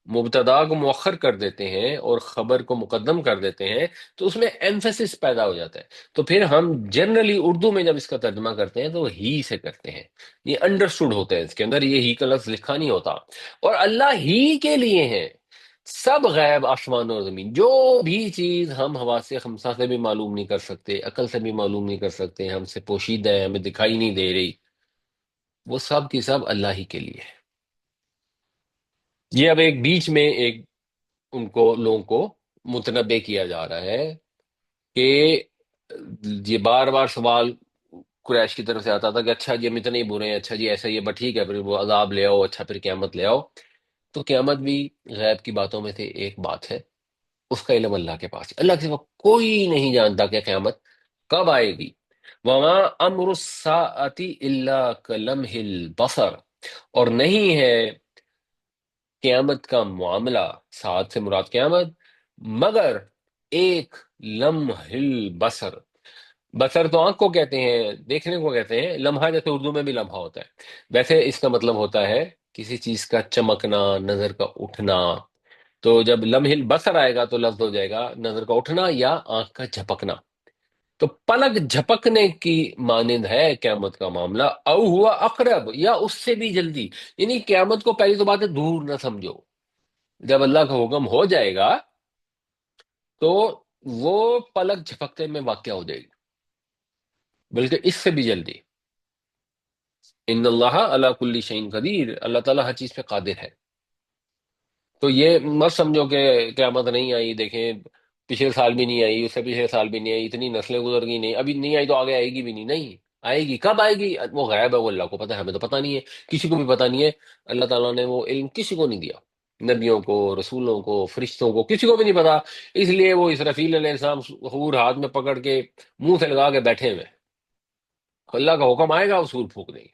مبتدا کو مؤخر کر دیتے ہیں اور خبر کو مقدم کر دیتے ہیں، تو اس میں ایمفیسس پیدا ہو جاتا ہے۔ تو پھر ہم جنرلی اردو میں جب اس کا ترجمہ کرتے ہیں تو ہی سے کرتے ہیں، یہ انڈرسٹوڈ ہوتا ہے، اس کے اندر یہ ہی کا لفظ لکھا نہیں ہوتا۔ اور اللہ ہی کے لیے ہیں سب غیب آسمان اور زمین، جو بھی چیز ہم حواس خمسہ سے بھی معلوم نہیں کر سکتے، عقل سے بھی معلوم نہیں کر سکتے، ہم سے پوشیدہ ہے، ہمیں دکھائی نہیں دے رہی، وہ سب کی سب اللہ ہی کے لیے ہے۔ یہ اب ایک بیچ میں ایک ان کو لوگوں کو متنبع کیا جا رہا ہے کہ یہ بار بار سوال قریش کی طرف سے آتا تھا کہ اچھا جی ہم اتنے ہی برے ہیں، اچھا جی ایسا ہی ہے، بٹ ٹھیک ہے پھر وہ عذاب لے آؤ، اچھا پھر قیامت لے آؤ۔ تو قیامت بھی غیب کی باتوں میں سے ایک بات ہے، اس کا علم اللہ کے پاس ہے، اللہ کے سوا کوئی نہیں جانتا کہ قیامت کب آئے گی۔ وما امر الساعۃ الا کلمح البصر، اور نہیں ہے قیامت کا معاملہ، ساتھ سے مراد قیامت، مگر ایک لمح البصر۔ بصر تو آنکھ کو کہتے ہیں، دیکھنے کو کہتے ہیں، لمحہ جیسے اردو میں بھی لمحہ ہوتا ہے، ویسے اس کا مطلب ہوتا ہے کسی چیز کا چمکنا، نظر کا اٹھنا۔ تو جب لمح البصر آئے گا تو لفظ ہو جائے گا نظر کا اٹھنا یا آنکھ کا جھپکنا۔ تو پلک جھپکنے کی مانند ہے قیامت کا معاملہ، او ہوا اقرب، یا اس سے بھی جلدی۔ یعنی قیامت کو پہلی تو بات ہے دور نہ سمجھو، جب اللہ کا حکم ہو جائے گا تو وہ پلک جھپکتے میں واقع ہو جائے گی، بلکہ اس سے بھی جلدی۔ ان اللہ علی کل شیء قدیر، اللہ تعالیٰ ہر چیز پہ قادر ہے۔ تو یہ مت سمجھو کہ قیامت نہیں آئی، دیکھیں پچھلے سال بھی نہیں آئی، اس سے پچھلے سال بھی نہیں آئی، اتنی نسلیں گزر گئی، نہیں ابھی نہیں آئی تو آگے آئے گی بھی نہیں، نہیں آئے گی۔ کب آئے گی وہ غیب ہے، وہ اللہ کو پتہ ہے، ہمیں تو پتہ نہیں ہے، کسی کو بھی پتہ نہیں ہے۔ اللہ تعالیٰ نے وہ علم کسی کو نہیں دیا، نبیوں کو، رسولوں کو، فرشتوں کو، کسی کو بھی نہیں پتا۔ اس لیے وہ اسرافیل علیہ السلام حور ہاتھ میں پکڑ کے منہ سے لگا کے بیٹھے ہوئے، اللہ کا حکم آئے گا وہ سور پھونک دیں گے۔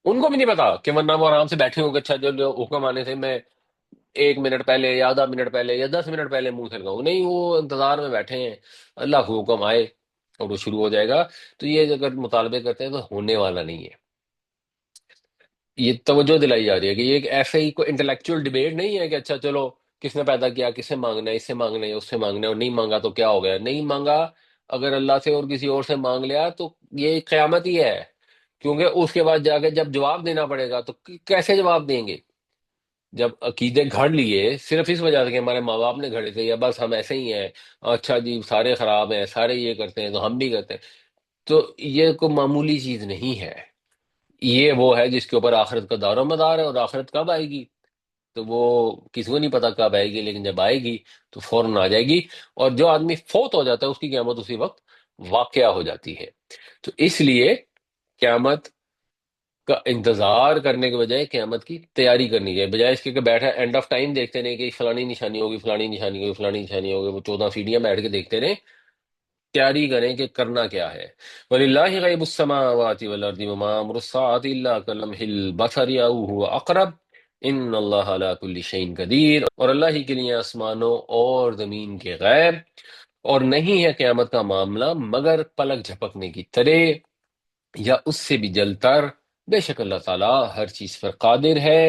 ان کو بھی نہیں پتا کہ ورنہ وہ آرام سے بیٹھے ہوں گے، اچھا جو حکم آنے سے میں 1 منٹ پہلے یا آدھا منٹ پہلے یا 10 منٹ پہلے منہ سے لگاؤں، نہیں وہ انتظار میں بیٹھے ہیں اللہ کا حکم آئے اور وہ شروع ہو جائے گا۔ تو یہ اگر مطالبے کرتے ہیں تو ہونے والا نہیں ہے۔ یہ توجہ دلائی جا رہی ہے کہ یہ ایک ایسے ہی کوئی انٹلیکچوئل ڈیبیٹ نہیں ہے کہ اچھا چلو کس نے پیدا کیا، کس سے مانگنا ہے، اس سے مانگنا ہے، اس سے مانگنا ہے، اور نہیں مانگا تو کیا ہو گیا، نہیں مانگا اگر اللہ سے اور کسی اور سے مانگ لیا تو یہ قیامت ہی ہے، کیونکہ اس کے بعد جا کے جب جواب دینا پڑے گا تو کیسے جواب دیں گے؟ جب عقیدے گھڑ لیے صرف اس وجہ سے کہ ہمارے ماں باپ نے گھڑے تھے یا بس ہم ایسے ہی ہیں، اچھا جی سارے خراب ہیں، سارے یہ کرتے ہیں تو ہم بھی کرتے ہیں، تو یہ کوئی معمولی چیز نہیں ہے۔ یہ وہ ہے جس کے اوپر آخرت کا دار و مدار ہے، اور آخرت کب آئے گی تو وہ کسی کو نہیں پتا کب آئے گی، لیکن جب آئے گی تو فوراً آ جائے گی۔ اور جو آدمی فوت ہو جاتا ہے اس کی قیامت اسی وقت واقعہ ہو جاتی ہے۔ تو اس لیے قیامت کا انتظار کرنے کے بجائے قیامت کی تیاری کرنی چاہیے، بجائے اس کے کہ بیٹھا اینڈ آف ٹائم دیکھتے رہیں کہ فلانی نشانی ہوگی، فلانی نشانی ہوگی، فلانی نشانی ہوگی، وہ 14 سیڑھیاں بیٹھ کے دیکھتے رہیں۔ تیاری کریں کہ کرنا کیا ہے۔ وَلِلَّهِ غَيْبُ السَّمَاوَاتِ وَالْأَرْضِ وَمَا أَمْرُ السَّاعَةِ إِلَّا كَلَمْحِ الْبَصَرِ أَوْ هُوَ أَقْرَبُ إِنَّ اللَّهَ عَلَىٰ كُلِّ شَيْءٍ قَدِيرٌ، اور اللہ ہی کے لیے آسمانوں اور زمین کے غیب، اور نہیں ہے قیامت کا معاملہ مگر پلک جھپکنے کی طرح یا اس سے بھی جل تر، بے شک اللہ تعالیٰ ہر چیز پر قادر ہے۔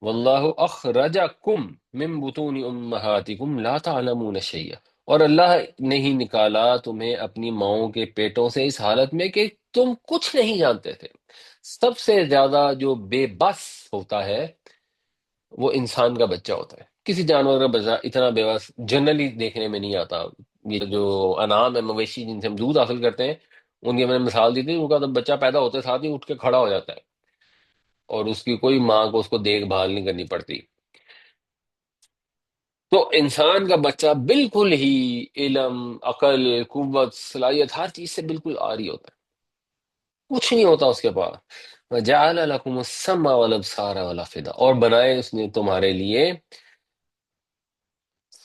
واللہ اخرجکم من بطون امہاتکم لا تعلمون شیئا، اور اللہ نے ہی نکالا تمہیں اپنی ماؤں کے پیٹوں سے اس حالت میں کہ تم کچھ نہیں جانتے تھے۔ سب سے زیادہ جو بے بس ہوتا ہے وہ انسان کا بچہ ہوتا ہے، کسی جانور کا بچہ اتنا بے بس جنرلی دیکھنے میں نہیں آتا، یہ جو انعام ہے، مویشی جن سے ہم دودھ حاصل کرتے ہیں، ان کی میں نے مثال دی تھی، ان کا تو بچہ پیدا ہوتے ساتھ ہی اٹھ کے کھڑا ہو جاتا ہے، اور اس کی کوئی ماں کو اس کو دیکھ بھال نہیں کرنی پڑتی۔ تو انسان کا بچہ بالکل ہی علم، عقل، قوت، صلاحیت ہر چیز سے بالکل عاری ہوتا ہے، کچھ نہیں ہوتا اس کے پاس۔ وَجَعَلَ لَكُمُ السَّمْعَ وَالْأَبْصَارَ وَالْأَفْئِدَةَ، اور بنائے اس نے تمہارے لیے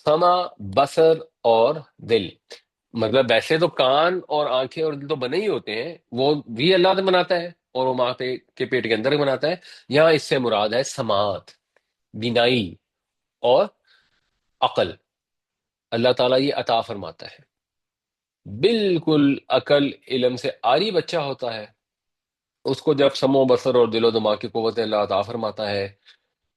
سمع، بصر اور دل۔ مطلب ویسے تو کان اور آنکھیں اور دل تو بنے ہی ہوتے ہیں، وہ بھی اللہ نے بناتا ہے، اور وہ ماں کے پیٹ کے اندر بناتا ہے۔ یہاں اس سے مراد ہے سماعت، بینائی اور عقل، اللہ تعالیٰ یہ عطا فرماتا ہے۔ بالکل عقل علم سے عاری بچہ ہوتا ہے، اس کو جب سمع و بصر اور دل و دماغ کی قوت اللہ عطا فرماتا ہے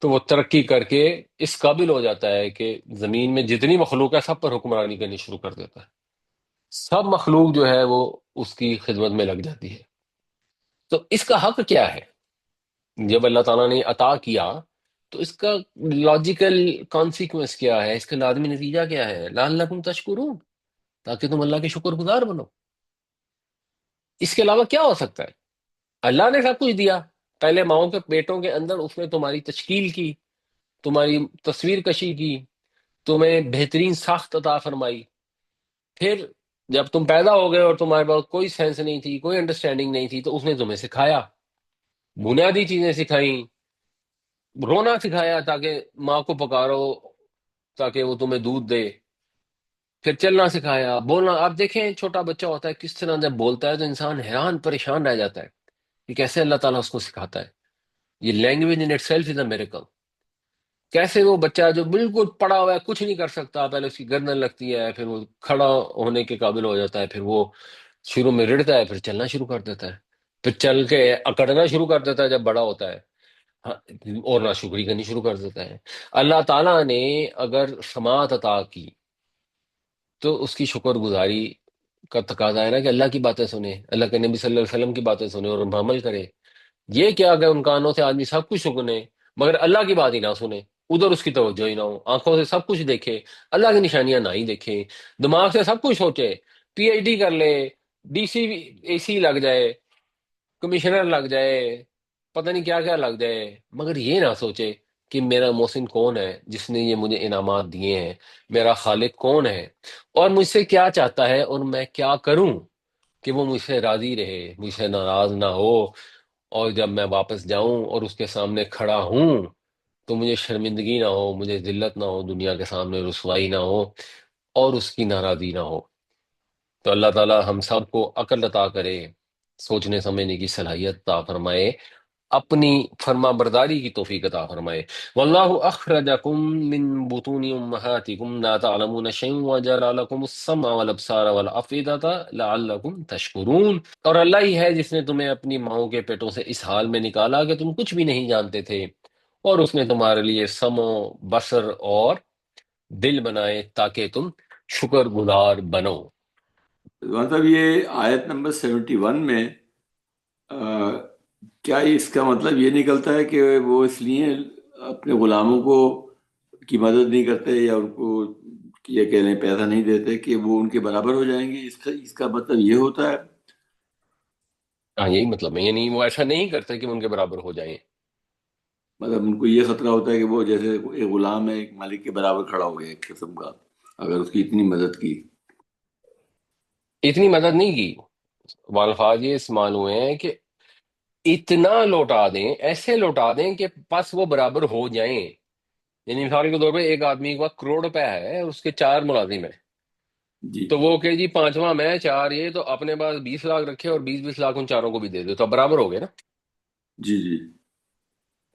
تو وہ ترقی کر کے اس قابل ہو جاتا ہے کہ زمین میں جتنی مخلوق ہے سب پر حکمرانی کرنی شروع کر دیتا ہے، سب مخلوق جو ہے وہ اس کی خدمت میں لگ جاتی ہے۔ تو اس کا حق کیا ہے؟ جب اللہ تعالیٰ نے عطا کیا تو اس کا لاجیکل کانسیکوینس کیا ہے، اس کا لازمی نتیجہ کیا ہے؟ لعلکم تشکرون، تاکہ تم اللہ کے شکر گزار بنو۔ اس کے علاوہ کیا ہو سکتا ہے؟ اللہ نے سب کچھ دیا، پہلے ماؤں کے پیٹوں کے اندر اس نے تمہاری تشکیل کی، تمہاری تصویر کشی کی، تمہیں بہترین ساخت عطا فرمائی، پھر جب تم پیدا ہو گئے اور تمہارے پاس کوئی سینس نہیں تھی، کوئی انڈرسٹینڈنگ نہیں تھی، تو اس نے تمہیں سکھایا، بنیادی چیزیں سکھائیں، رونا سکھایا تاکہ ماں کو پکارو تاکہ وہ تمہیں دودھ دے، پھر چلنا سکھایا، بولنا۔ آپ دیکھیں چھوٹا بچہ ہوتا ہے کس طرح جب بولتا ہے تو انسان حیران پریشان رہ جاتا ہے کہ کیسے اللہ تعالیٰ اس کو سکھاتا ہے۔ یہ language in it self is a miracle. کیسے وہ بچہ جو بالکل پڑا ہوا ہے، کچھ نہیں کر سکتا، پہلے اس کی گردن لگتی ہے، پھر وہ کھڑا ہونے کے قابل ہو جاتا ہے، پھر وہ شروع میں رڑتا ہے، پھر چلنا شروع کر دیتا ہے، پھر چل کے اکڑنا شروع کر دیتا ہے جب بڑا ہوتا ہے، ہاں، اور ناشکری کرنی شروع کر دیتا ہے۔ اللہ تعالیٰ نے اگر سماعت عطا کی تو اس کی شکر گزاری کا تقاضا ہے نا کہ اللہ کی باتیں سنے، اللہ کے نبی صلی اللہ علیہ وسلم کی باتیں سنے اور ان پر عمل کرے۔ یہ کیا کہ ان کانوں سے آدمی سب کچھ سنے مگر اللہ کی بات ہی نہ سنے، ادھر اس کی توجہ ہی نہ ہو، آنکھوں سے سب کچھ دیکھے، اللہ کی نشانیاں نہ ہی دیکھے، دماغ سے سب کچھ سوچے، پی ایچ ڈی کر لے، ڈی سی اے سی لگ جائے، کمشنر لگ جائے، پتہ نہیں کیا کیا لگ جائے، مگر یہ نہ سوچے کہ میرا محسن کون ہے جس نے یہ مجھے انعامات دیے ہیں، میرا خالق کون ہے اور مجھ سے کیا چاہتا ہے اور میں کیا کروں کہ وہ مجھ سے راضی رہے، مجھ سے ناراض نہ ہو، اور جب میں واپس جاؤں اور اس کے سامنے کھڑا ہوں تو مجھے شرمندگی نہ ہو، مجھے ذلت نہ ہو، دنیا کے سامنے رسوائی نہ ہو اور اس کی ناراضی نہ ہو۔ تو اللہ تعالی ہم سب کو عقل عطا کرے، سوچنے سمجھنے کی صلاحیت عطا فرمائے، اپنی فرما برداری کی توفیق عطا فرمائے۔ واللہ اخرجکم من بطون امہاتکم لا تعلمون شیئا وجعل لکم السمع والابصار والافئدۃ لعلکم تشکرون، اور اللہ ہی ہے جس نے تمہیں اپنی ماؤں کے پیٹوں سے اس حال میں نکالا کہ تم کچھ بھی نہیں جانتے تھے، اور اس نے تمہارے لیے سمع، بصر اور دل بنائے تاکہ تم شکر گزار بنو۔ مطلب یہ آیت نمبر 71 میں کیا اس کا مطلب یہ نکلتا ہے کہ وہ اس لیے اپنے غلاموں کو کی مدد نہیں کرتے یا ان کو یہ کہہ لیں پیسہ نہیں دیتے کہ وہ ان کے برابر ہو جائیں گے؟ اس کا مطلب یہ ہوتا ہے؟ ہاں یہی مطلب ہے، یعنی وہ ایسا نہیں کرتے کہ وہ ان کے برابر ہو جائیں۔ مطلب ان کو یہ خطرہ ہوتا ہے کہ وہ جیسے ایک غلام ہے ایک مالک کے برابر کھڑا ہو گیا ایک قسم کا، اگر اس کی اتنی مدد کی۔ اتنی مدد نہیں کی، وہ الفاظ یہ استعمال ہوئے ہیں کہ اتنا لوٹا دیں، ایسے لوٹا دیں کہ بس وہ برابر ہو جائیں۔ یعنی مثال کے طور پہ ایک آدمی کے پاس کروڑ روپے ہے، اس کے 4 ملازم ہیں، جی تو وہ کہ جی پانچواں میں، چار یہ، تو اپنے پاس 20 لاکھ رکھے اور 20 20 لاکھ ان چاروں کو بھی دے دو، تو اب برابر ہو گئے نا۔ جی جی،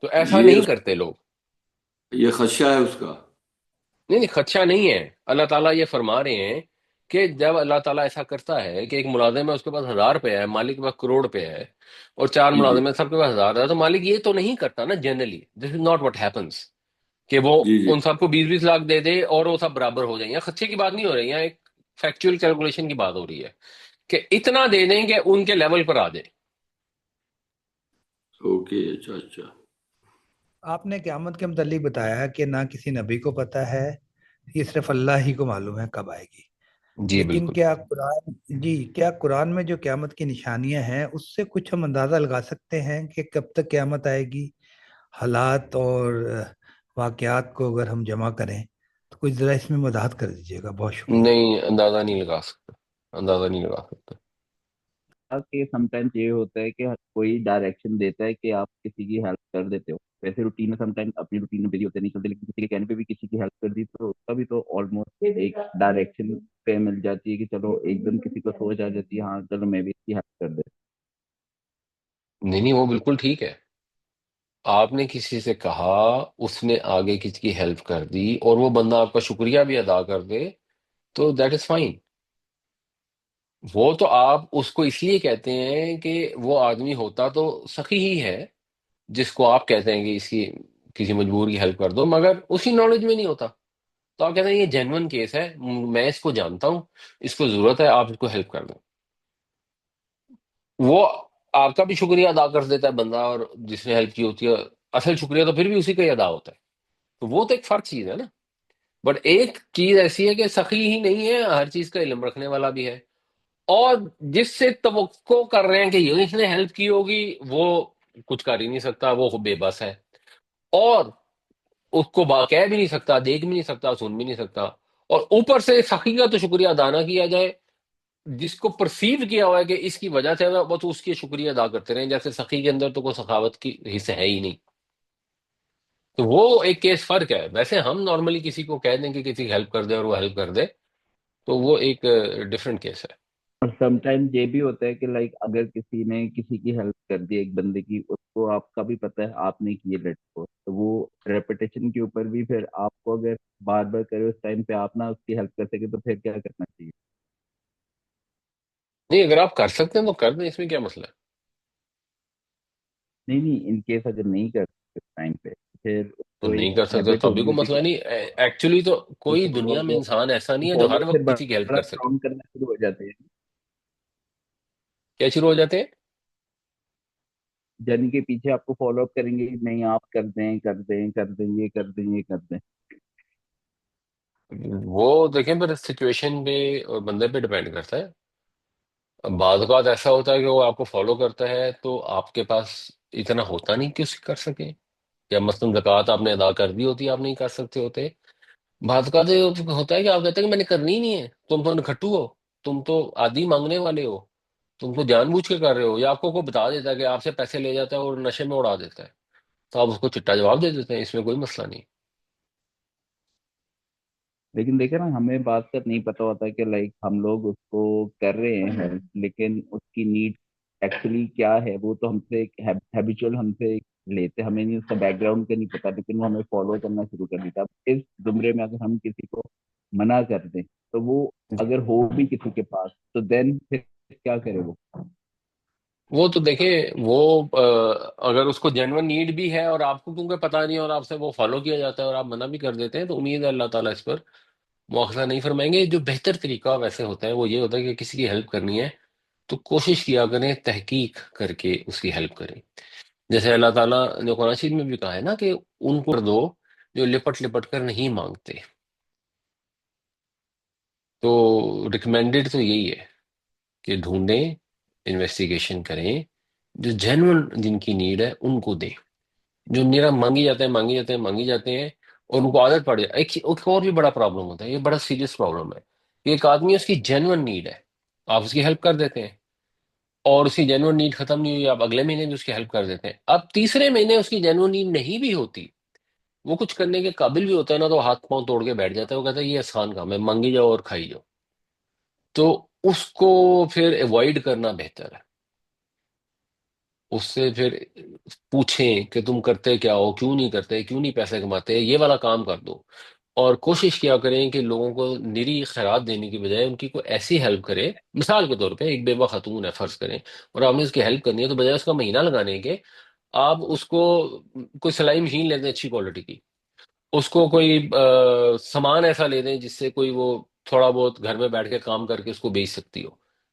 تو ایسا یہ نہیں کرتے لوگ۔ یہ خدشہ ہے اس کا۔ نہیں نہیں، خدشہ نہیں ہے، اللہ تعالیٰ یہ فرما رہے ہیں کہ جب اللہ تعالیٰ ایسا کرتا ہے کہ ایک ملازم ہے، اس کے پاس 1000 روپے ہے، مالک کے پاس کروڑ روپے ہے، اور 4 جی جی ملازم ہے، سب کے پاس 1000 ہے، تو مالک یہ تو نہیں کرتا نا generally, this is not what happens کہ وہ جی جی، ان سب کو 20 20 لاکھ دے دے اور وہ سب برابر ہو جائیں۔ خدشے کی بات نہیں ہو رہی ہے، ایک فیکچوئل کیلکولیشن کی بات ہو رہی ہے کہ اتنا دے دیں کہ ان کے لیول پر آ جائے۔ اوکے، اچھا اچھا۔ آپ نے قیامت کے متعلق بتایا کہ نہ کسی نبی کو پتہ ہے، یہ صرف اللہ ہی کو معلوم ہے کب آئے گی۔ جی لیکن بالکل. کیا قرآن میں جو قیامت کی نشانیاں ہیں اس سے کچھ ہم اندازہ لگا سکتے ہیں کہ کب تک قیامت آئے گی؟ حالات اور واقعات کو اگر ہم جمع کریں تو کچھ ذرا اس میں وضاحت کر دیجیے گا، بہت شکریہ۔ نہیں، اندازہ نہیں لگا سکتے. اندازہ نہیں لگا سکتے. کہ سم ٹائمز یہ ہوتا ہے کہ ہر کوئی ڈائریکشن دیتا ہے کہ آپ کسی کی ہیلپ کر دیتے ہو، ویسے روٹین میں سم ٹائم اپنی روٹین میں بزی ہوتے نہیں چلتے، لیکن کسی کے کہنے پہ بھی کسی کی ہیلپ کر دی تو اس کا بھی تو آلموسٹ ایک ڈائریکشن پہ مل جاتی ہے کہ چلو ایک دم کسی کو سوچ آ جاتی ہے، ہاں چلو میں بھی اس کی ہیلپ کر دیتا نہیں نہیں، وہ بالکل ٹھیک ہے. آپ نے کسی سے کہا، اس نے آگے کسی کی ہیلپ کر دی اور وہ بندہ آپ کا شکریہ بھی ادا کر دے، تو دیٹ از فائن. وہ تو آپ اس کو اس لیے کہتے ہیں کہ وہ آدمی ہوتا تو سخی ہی ہے، جس کو آپ کہتے ہیں کہ اس کی کسی مجبور کی ہیلپ کر دو، مگر اسی نالج میں نہیں ہوتا. تو آپ کہتے ہیں یہ جینون کیس ہے، میں اس کو جانتا ہوں، اس کو ضرورت ہے، آپ اس کو ہیلپ کر دیں. وہ آپ کا بھی شکریہ ادا کر دیتا ہے بندہ، اور جس نے ہیلپ کی ہوتی ہے اصل شکریہ تو پھر بھی اسی کا ہی ادا ہوتا ہے. تو وہ تو ایک فرق چیز ہے نا. بٹ ایک چیز ایسی ہے کہ سخی ہی نہیں ہے، ہر چیز کا علم رکھنے والا بھی ہے، اور جس سے توقع کر رہے ہیں کہ یہ اس نے ہیلپ کی ہوگی، وہ کچھ کر ہی نہیں سکتا، وہ بے بس ہے، اور اس کو کہہ بھی نہیں سکتا، دیکھ بھی نہیں سکتا، سن بھی نہیں سکتا. اور اوپر سے سخی کا تو شکریہ ادا نہ کیا جائے، جس کو پرسیو کیا ہوا ہے کہ اس کی وجہ سے وہ تو اس کی شکریہ ادا کرتے رہیں، جیسے سخی کے اندر تو کوئی سخاوت کی حصہ ہے ہی نہیں. تو وہ ایک کیس فرق ہے. ویسے ہم نارملی کسی کو کہہ دیں کہ کسی کی ہیلپ کر دے اور وہ ہیلپ کر دے، تو وہ ایک ڈفرینٹ کیس ہے. ہے۔ اور سم ٹائمز یہ بھی ہوتا ہے کہ لائک اگر کسی نے کسی کی ہیلپ کر دی ایک بندے کی، اس کو آپ کا بھی پتہ ہے آپ نے کی ہے کو، تو وہ ریپیٹیشن کے اوپر بھی پھر آپ کو اگر بار بار کرے اس ٹائم پہ آپ نہ اس کی ہیلپ کر سکے تو پھر کیا کرنا چاہیے؟ نہیں، اگر آپ کر سکتے ہیں تو کر دیں، اس میں کیا مسئلہ ہے. نہیں نہیں، ان کیس اگر نہیں کر سکتے ٹائم پہ پھر اس تو کو نہیں ایک کر سکتے ہیبٹ تو بھی ہوگی کوئی اسی مسئلہ کی، نہیں. ایکچولی تو کوئی دنیا میں فالو انسان ایسا نہیں ہے جو ہر فالو پھر وقت کسی کی ہیلپ بڑا کر سکے. کاؤنٹ کرنا شروع ہو جاتے ہیں، کیا شروع ہو جاتے ہیں؟ جن کے پیچھے آپ کو فالو اپ کریں گے، نہیں آپ کر دیں کر دیں کر دیں یہ کر دیں یہ کر دیں۔ وہ دیکھیں، پھر سچویشن پہ اور بندے پہ ڈیپینڈ کرتا ہے. بعض اوقات ایسا ہوتا ہے کہ وہ آپ کو فالو کرتا ہے تو آپ کے پاس اتنا ہوتا نہیں کہ اسے کر سکیں، یا مثلاً زکوٰۃ آپ نے ادا کر دی ہوتی، آپ نہیں کر سکتے ہوتے. بعض اوقات یہ ہوتا ہے کہ آپ کہتے ہیں کہ میں نے کرنی ہی نہیں ہے، تم تو نکھٹو ہو، تم تو آدھی مانگنے والے ہو، تم تو جان بوجھ کے کر رہے ہو، یا آپ کو کوئی بتا دیتا ہے کہ آپ سے پیسے لے جاتا ہے اور نشے میں اڑا دیتا ہے، تو آپ اس کو چٹا جواب دے دیتے ہیں، اس میں کوئی مسئلہ نہیں. لیکن دیکھیں نا، ہمیں بات کا نہیں پتا ہوتا کہ لائک ہم لوگ اس کو کر رہے ہیں help، لیکن اس کی نیڈ ایکچولی کیا ہے وہ تو ہم سے ہیبیچول ہم سے لیتے، ہمیں نہیں اس کا بیک گراؤنڈ کا نہیں پتا، لیکن وہ ہمیں فالو کرنا شروع کر دیتا. اب اس زمرے میں اگر ہم کسی کو منع کر دیں تو وہ اگر ہو بھی کسی کے پاس تو دین پھر کیا کرے وہ؟ وہ تو دیکھیں، وہ اگر اس کو جینون نیڈ بھی ہے اور آپ کو کیونکہ پتہ نہیں اور آپ سے وہ فالو کیا جاتا ہے اور آپ منع بھی کر دیتے ہیں، تو امید ہے اللہ تعالیٰ اس پر مؤاخذہ نہیں فرمائیں گے. جو بہتر طریقہ ویسے ہوتا ہے وہ یہ ہوتا ہے کہ کسی کی ہیلپ کرنی ہے تو کوشش کیا کریں تحقیق کر کے اس کی ہیلپ کریں. جیسے اللہ تعالیٰ نے قرآن شریف میں بھی کہا ہے نا کہ ان کو دو جو لپٹ لپٹ کر نہیں مانگتے. تو ریکمینڈڈ تو یہی ہے کہ ڈھونڈیں، انویسٹیگیشن کریں، جو جینون جن کی نیڈ ہے ان کو دیں. جو نیرا مانگی جاتے ہیں مانگی جاتے ہیں مانگی جاتے ہیں اور ان کو عادت پڑ جائے. ایک اور بھی بڑا پرابلم ہوتا ہے، یہ بڑا سیریس پرابلم ہے کہ ایک آدمی اس کی جینون نیڈ ہے، آپ اس کی ہیلپ کر دیتے ہیں، اور اس کی جینون نیڈ ختم نہیں ہوئی، آپ اگلے مہینے بھی اس کی ہیلپ کر دیتے ہیں. اب تیسرے مہینے اس کی جینون نیڈ نہیں بھی ہوتی، وہ کچھ کرنے کے قابل بھی ہوتا ہے نا، تو ہاتھ پاؤں توڑ کے بیٹھ جاتا ہے، وہ کہتا ہے یہ آسان کام ہے، مانگی جاؤ اور کھائی جاؤ. تو اس کو پھر اوائڈ کرنا بہتر ہے. اس سے پھر پوچھیں کہ تم کرتے کیا ہو، کیوں نہیں کرتے، کیوں نہیں پیسے کماتے، یہ والا کام کر دو. اور کوشش کیا کریں کہ لوگوں کو نری خیرات دینے کی بجائے ان کی کوئی ایسی ہیلپ کرے. مثال کے طور پہ ایک بیوہ خاتون ہے فرض کریں، اور آپ نے اس کی ہیلپ کرنی ہے، تو بجائے اس کا مہینہ لگانے کے آپ اس کو کوئی سلائی مشین لے دیں اچھی کوالٹی کی، اس کو کوئی سامان ایسا لے دیں جس سے کوئی وہ تھوڑا بہت گھر میں بیٹھ کے کام کر کے اس کو بیچ سکتی ہو.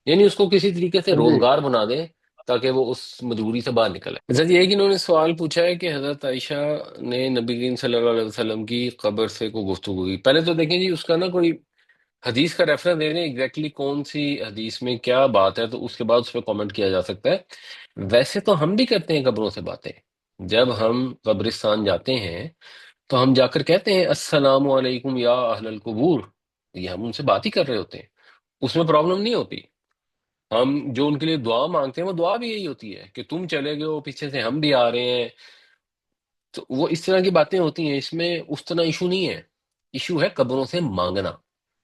یعنی اس کو کسی طریقے سے ہاں جی، روزگار بنا دیں تاکہ وہ اس مجبوری سے باہر نکلے. حضرت یہ کہ انہوں نے سوال پوچھا ہے کہ حضرت عائشہ نے نبی کریم صلی اللہ علیہ وسلم کی قبر سے کوئی گفتگو کی. پہلے تو دیکھیں جی، اس کا نا کوئی حدیث کا ریفرنس دے دیں ایگزیکٹلی کون سی حدیث میں کیا بات ہے، تو اس کے بعد اس پہ کامنٹ کیا جا سکتا ہے۔ ویسے تو ہم بھی کرتے ہیں قبروں سے باتیں، جب ہم قبرستان جاتے ہیں تو ہم جا کر کہتے ہیں السلام علیکم یا اہل القبور، یہ ہم ان سے بات ہی کر رہے ہوتے ہیں، اس میں پرابلم نہیں ہوتی۔ ہم جو ان کے لیے دعا مانگتے ہیں وہ دعا بھی یہی ہوتی ہے کہ تم چلے گئے ہو پیچھے سے ہم بھی آ رہے ہیں، تو وہ اس طرح کی باتیں ہوتی ہیں، اس میں اس طرح ایشو نہیں ہے، ایشو ہے قبروں سے مانگنا،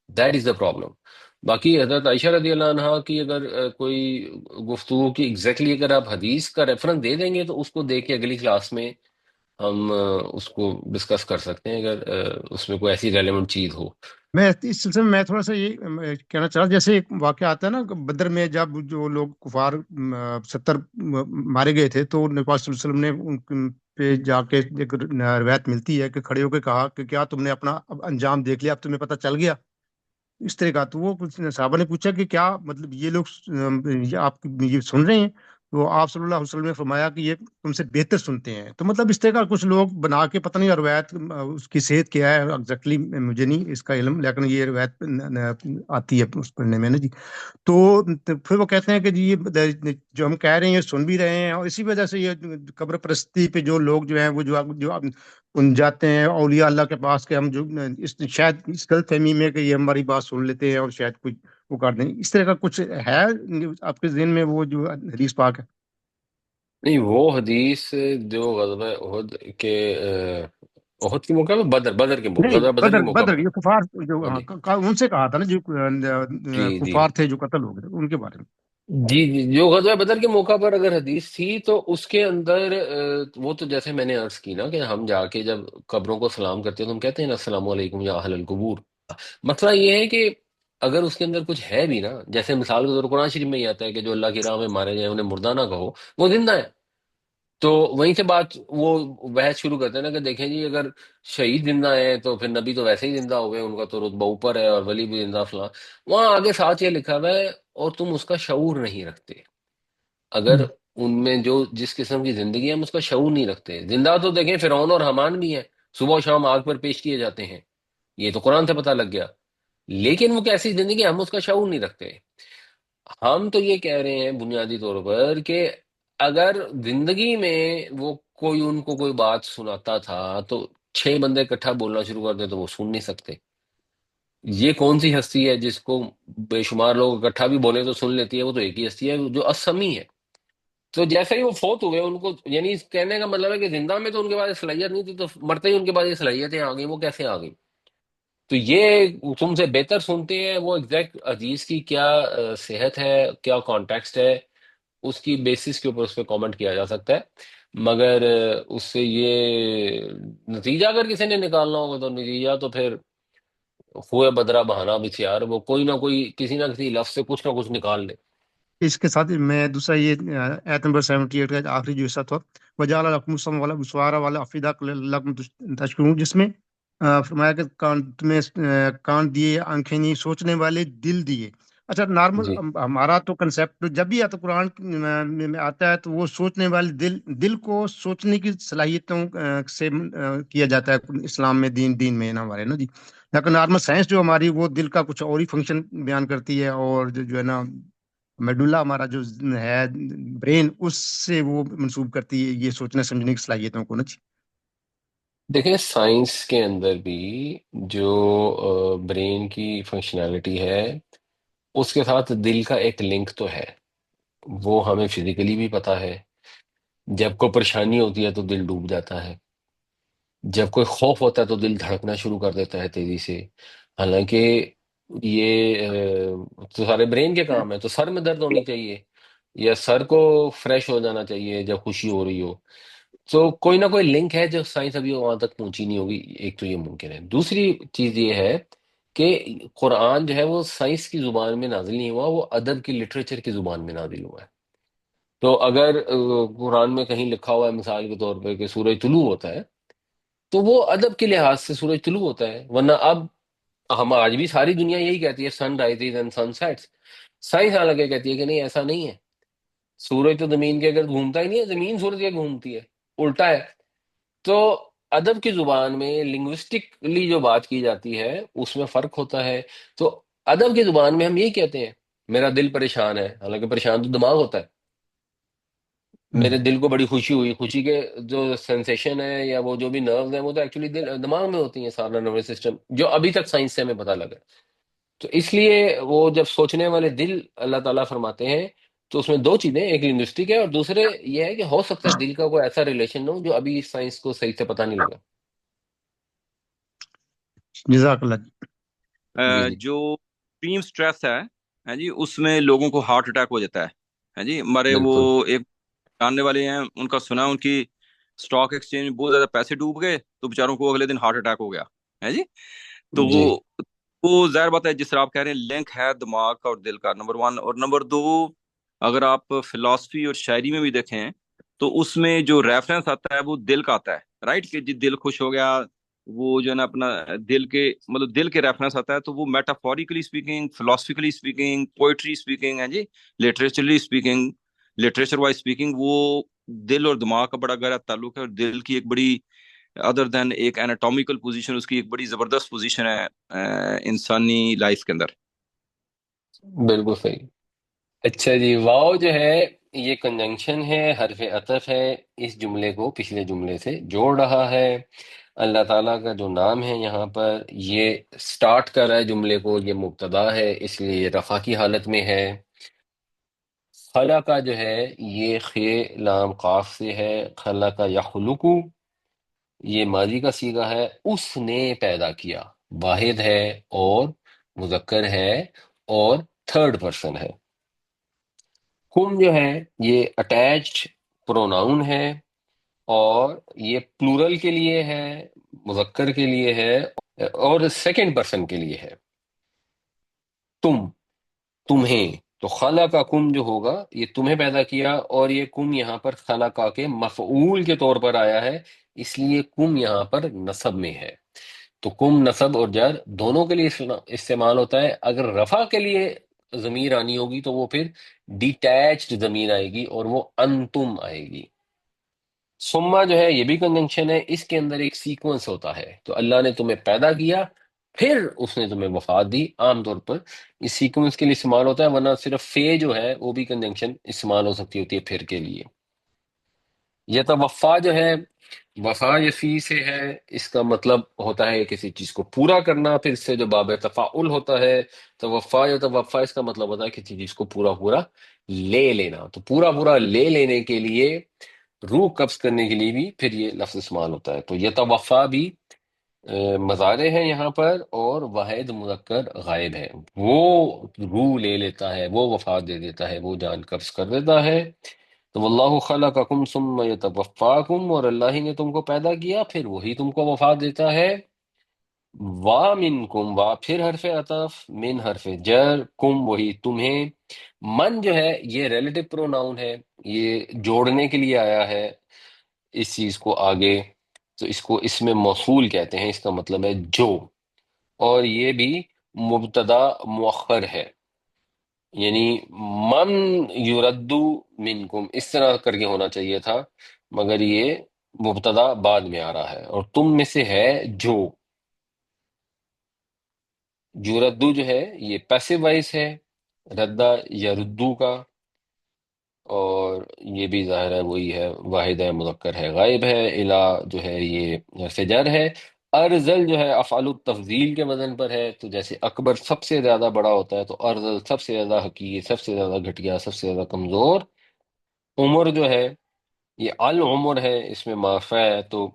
دیٹ از دا پرابلم۔ باقی حضرت عائشہ رضی اللہ عنہا کی اگر کوئی گفتگو کی ایگزیکٹلی اگر آپ حدیث کا ریفرنس دے دیں گے تو اس کو دے کے اگلی کلاس میں ہم اس کو ڈسکس کر سکتے ہیں، اگر اس میں کوئی ایسی ریلیونٹ چیز ہو۔ میں اس سلسلے میں تھوڑا سا یہ کہنا چاہ رہا، جیسے ایک واقعہ آتا ہے نا کہ بدر میں جب جو لوگ کفار 70 مارے گئے تھے، تو نبی پاک صلی اللہ علیہ وسلم نے ان پہ جا کے ایک روایت ملتی ہے کہ کھڑے ہو کے کہا کہ کیا تم نے اپنا اب انجام دیکھ لیا، اب تمہیں پتہ چل گیا اس طرح کا؟ تو وہ کچھ صحابہ نے پوچھا کہ کیا مطلب یہ لوگ یہ آپ یہ سن رہے ہیں؟ تو آپ صلی اللہ علیہ وسلم نے فرمایا کہ یہ تم سے بہتر سنتے ہیں۔ تو مطلب اس طرح کا کچھ لوگ بنا کے، پتہ نہیں روایت اس کی صحت کیا ہے ایگزیکٹلی، مجھے نہیں اس کا علم، لیکن یہ روایت آتی ہے اس پڑھنے میں نا جی۔ تو پھر وہ کہتے ہیں کہ جی یہ جو ہم کہہ رہے ہیں یہ سن بھی رہے ہیں، اور اسی وجہ سے یہ قبر پرستی پہ جو لوگ جو ہیں وہ جو ان جاتے ہیں اولیاء اللہ کے پاس، کہ ہم جو شاید اس غلط فہمی میں کہ یہ ہماری بات سن لیتے ہیں اور شاید کچھ وہ کر دیں، اس طرح کا کچھ ہے آپ کے ذہن میں وہ جو حدیث پاک ہے؟ نہیں، وہ حدیث جو غزوہ احد کے احد کے موقع پہ، بدر کے موقع، نہیں، غزوہ بدر کے بدر موقع بدر پر۔ یہ کفار جو ہاں ہاں جی، ان سے کہا تھا نا، جو جی جی کفار تھے جو قتل ہو گئے تھے، ان کے بارے میں۔ جی جی، جو غزوہ بدر کے موقع پر اگر حدیث تھی تو اس کے اندر وہ تو جیسے میں نے عرض کی نا کہ ہم جا کے جب قبروں کو سلام کرتے ہیں تو ہم کہتے ہیں نا السلام علیکم یا اہل القبور۔ مسئلہ یہ ہے کہ اگر اس کے اندر کچھ ہے بھی نا، جیسے مثال کے طور پر قرآن شریف میں یہ آتا ہے کہ جو اللہ کی راہ میں مارے جائیں انہیں مردہ نہ کہو، وہ زندہ ہے، تو وہیں سے بات وہ بحث شروع کرتے ہیں نا کہ دیکھیں جی اگر شہید زندہ ہے تو پھر نبی تو ویسے ہی زندہ ہو گئے، ان کا تو رتبہ اوپر ہے، اور ولی بھی زندہ فلاں، وہاں آگے ساتھ یہ لکھا ہوا ہے اور تم اس کا شعور نہیں رکھتے۔ اگر ان میں جو جس قسم کی زندگی ہے ہم اس کا شعور نہیں رکھتے، زندہ تو دیکھیں فرعون اور حامان بھی ہیں، صبح و شام آگ پر پیش کیے جاتے ہیں، یہ تو قرآن سے پتہ لگ گیا، لیکن وہ کیسی زندگی ہے ہم اس کا شعور نہیں رکھتے۔ ہم تو یہ کہہ رہے ہیں بنیادی طور پر کہ اگر زندگی میں وہ کوئی ان کو کوئی بات سناتا تھا تو 6 بندے اکٹھا بولنا شروع کر دیں تو وہ سن نہیں سکتے۔ یہ کون سی ہستی ہے جس کو بے شمار لوگ اکٹھا بھی بولے تو سن لیتی ہے؟ وہ تو ایک ہی ہستی ہے جو اسمی ہے۔ تو جیسے ہی وہ فوت ہوئے ان کو، یعنی اس کہنے کا مطلب ہے کہ زندہ میں تو ان کے پاس یہ صلاحیت نہیں تھی، تو مرتے ہی ان کے پاس یہ صلاحیتیں آ گئیں، وہ کیسے آ گئیں؟ تو یہ تم سے بہتر سنتے ہیں، وہ ایگزیکٹ حدیث کی کیا صحت ہے، کیا کانٹیکسٹ ہے، اس کی بیسس کے اوپر اس پہ کامنٹ کیا جا سکتا ہے، مگر اس سے یہ نتیجہ اگر کسی نے نکالنا ہوگا تو نتیجہ تو پھر ہوئے بدرا بہانا بسیار، وہ کوئی نہ کوئی کسی نہ کسی لفظ سے کچھ نہ کچھ نکال لے۔ اس کے ساتھ میں دوسرا یہ آیت نمبر 78 کا آخری جو حصہ تھا، وجعل لکم السمع والابصار والافئدہ لعلکم تشکرون، جس میں فرمایا کہ تمہیں کان دیے، آنکھیں نہیں، سوچنے والے دل دیے۔ اچھا، نارمل جی ہمارا تو کنسیپٹ جب بھی آتا قرآن میں آتا ہے تو وہ سوچنے والے دل کو سوچنے کی صلاحیتوں سے کیا جاتا ہے اسلام میں، دین میں نا ہمارے نا جی۔ لیکن نارمل سائنس جو ہماری وہ دل کا کچھ اور ہی فنکشن بیان کرتی ہے، اور جو ہے نا میڈولا ہمارا جو ہے برین، اس سے وہ منسوب کرتی ہے یہ سوچنے سمجھنے کی صلاحیتوں کو نا جی۔ دیکھیں، سائنس کے اندر بھی جو برین کی فنکشنالٹی ہے اس کے ساتھ دل کا ایک لنک تو ہے، وہ ہمیں فزیکلی بھی پتا ہے۔ جب کوئی پریشانی ہوتی ہے تو دل ڈوب جاتا ہے، جب کوئی خوف ہوتا ہے تو دل دھڑکنا شروع کر دیتا ہے تیزی سے، حالانکہ یہ تو سارے برین کے کام ہے۔ تو سر میں درد ہونی چاہیے یا سر کو فریش ہو جانا چاہیے جب خوشی ہو رہی ہو، تو کوئی نہ کوئی لنک ہے جو سائنس ابھی وہاں تک پہنچی نہیں ہوگی، ایک تو یہ ممکن ہے۔ دوسری چیز یہ ہے کہ قرآن جو ہے وہ سائنس کی زبان میں نازل نہیں ہوا، وہ ادب کی لٹریچر کی زبان میں نازل ہوا ہے۔ تو اگر قرآن میں کہیں لکھا ہوا ہے مثال کے طور پہ کہ سورج طلوع ہوتا ہے، تو وہ ادب کے لحاظ سے سورج طلوع ہوتا ہے، ورنہ اب ہم آج بھی ساری دنیا یہی کہتی ہے sun rises and sun sets, science حالانکہ کہتی ہے کہ نہیں ایسا نہیں ہے، سورج تو زمین کے اگر گھومتا ہی نہیں ہے، زمین سورج کے گھومتی ہے، الٹا ہے۔ تو ادب کی زبان میں لنگوسٹکلی جو بات کی جاتی ہے اس میں فرق ہوتا ہے. تو ادب کی زبان میں ہم یہی کہتے ہیں میرا دل پریشان ہے، حالانکہ پریشان تو دماغ ہوتا ہے. میرے دل کو بڑی خوشی ہوئی، خوشی کے جو سینسیشن ہے یا وہ جو بھی نروز ہیں وہ تو ایکچولی دماغ میں ہوتی ہیں، سارا نروس سسٹم، جو ابھی تک سائنس سے ہمیں پتہ لگا. تو اس لیے وہ جب سوچنے والے دل اللہ تعالیٰ فرماتے ہیں تو اس میں دو چیزیں، ایک لنگوسٹک ہے اور دوسرے یہ ہے کہ ہو سکتا ہے دل کا کوئی ایسا ریلیشن ہو جو ابھی سائنس کو صحیح سے پتہ نہیں لگا. جزاک اللہ. جی جی جو ایکسٹریم سٹریس ہے ہاں جی، اس میں لوگوں کو ہارٹ اٹیک ہو جاتا ہے ہاں جی. ہمارے وہ بالکل. ایک جاننے والے ہیں، ان کا سنا ان کی اسٹاک ایکسچینج میں بہت زیادہ پیسے ڈوب گئے تو بیچاروں کو اگلے دن ہارٹ اٹیک ہو گیا ہے جی. تو جی وہ ظاہر بات ہے جس طرح آپ کہہ رہے ہیں لنک ہے دماغ کا اور دل کا، نمبر ون. اور نمبر دو، اگر آپ فلاسفی اور شاعری میں بھی دیکھیں تو اس میں جو ریفرنس آتا ہے وہ دل کا آتا ہے، رائٹ، کہ جی دل خوش ہو گیا، وہ جو ہے نا اپنا دل کے مطلب دل کے ریفرنس آتا ہے. تو وہ metaphorically speaking, philosophically speaking, poetry speaking ہے جی، literally speaking, literature wise speaking, وہ دل اور دماغ کا بڑا گہرا تعلق ہے. اور دل کی ایک بڑی ادر دین ایک ایناٹومیکل پوزیشن، اس کی ایک بڑی زبردست پوزیشن ہے انسانی لائف کے اندر. بالکل صحیح. اچھا جی، واو جو ہے یہ کنجنکشن ہے، حرف عطف ہے، اس جملے کو پچھلے جملے سے جوڑ رہا ہے. اللہ تعالیٰ کا جو نام ہے یہاں پر یہ سٹارٹ کر رہا ہے جملے کو، یہ مبتدا ہے اس لیے یہ رفع کی حالت میں ہے. خلق کا جو ہے یہ خے لام قاف سے ہے، خلق یخلقو یہ ماضی کا صیغہ ہے، اس نے پیدا کیا، واحد ہے اور مذکر ہے اور تھرڈ پرسن ہے. کم جو ہے یہ اٹیچڈ پروناؤن ہے اور یہ پلورل کے لیے ہے، مذکر کے لیے ہے اور سیکنڈ پرسن کے لیے ہے. تم، تمہیں، تو خلقہ کم جو ہوگا یہ تمہیں پیدا کیا، اور یہ کم یہاں پر خلقہ کے مفعول کے طور پر آیا ہے، اس لیے کم یہاں پر نصب میں ہے. تو کم نصب اور جر دونوں کے لیے استعمال ہوتا ہے. اگر رفع کے لیے ضمیر آنی ہوگی تو وہ پھر ڈیٹیچڈ ضمیر آئے گی اور وہ انتم آئے گی. سما جو ہے یہ بھی کنجنکشن ہے، اس کے اندر ایک سیکوینس ہوتا ہے. تو اللہ نے تمہیں پیدا کیا پھر اس نے تمہیں وفات دی. عام طور پر اس سیکوینس کے لیے استعمال ہوتا ہے، ورنہ صرف فے جو ہے وہ بھی کنجنکشن استعمال ہو سکتی ہوتی ہے پھر کے لیے. یتوفا جو ہے وفا یفی سے ہے، اس کا مطلب ہوتا ہے کسی چیز کو پورا کرنا، پھر اس سے جو باب تفاعل ہوتا ہے توفا یا توفا، اس کا مطلب ہوتا ہے کسی چیز کو پورا پورا لے لینا. تو پورا پورا لے لینے کے لیے، روح قبض کرنے کے لیے بھی پھر یہ لفظ استعمال ہوتا ہے. تو یتوفا بھی مضارع ہے یہاں پر، اور واحد مذکر غائب ہے. وہ روح لے لیتا ہے، وہ وفات دے دیتا ہے، وہ جان قبض کر دیتا ہے. تو واللہ خلقکم ثم یتوفاکم، اور اللہ ہی نے تم کو پیدا کیا پھر وہی تم کو وفات دیتا ہے. وا منکم، وا پھر حرف عطف، من حرف جر، کم وہی تمہیں. من جو ہے یہ ریلیٹو پروناؤن ہے، یہ جوڑنے کے لیے آیا ہے اس چیز کو آگے، تو اس کو اس میں موصول کہتے ہیں، اس کا مطلب ہے جو. اور یہ بھی مبتدا مؤخر ہے، یعنی من یردو منکم اس طرح کر کے ہونا چاہیے تھا، مگر یہ مبتدا بعد میں آ رہا ہے. اور تم میں سے ہے جو، یردو جو ہے یہ پیسو وائس ہے، ردہ یردو کا، اور یہ بھی ظاہر ہے وہی ہے، واحد ہے مذکر ہے غائب ہے. الا جو ہے یہ حرف جر ہے. ارزل جو ہے افعال التفضیل کے وزن پر ہے، تو جیسے اکبر سب سے زیادہ بڑا ہوتا ہے تو ارزل سب سے زیادہ حقیر، سب سے زیادہ گھٹیا، سب سے زیادہ کمزور. عمر جو ہے یہ العمر ہے، اس میں معافی ہے، تو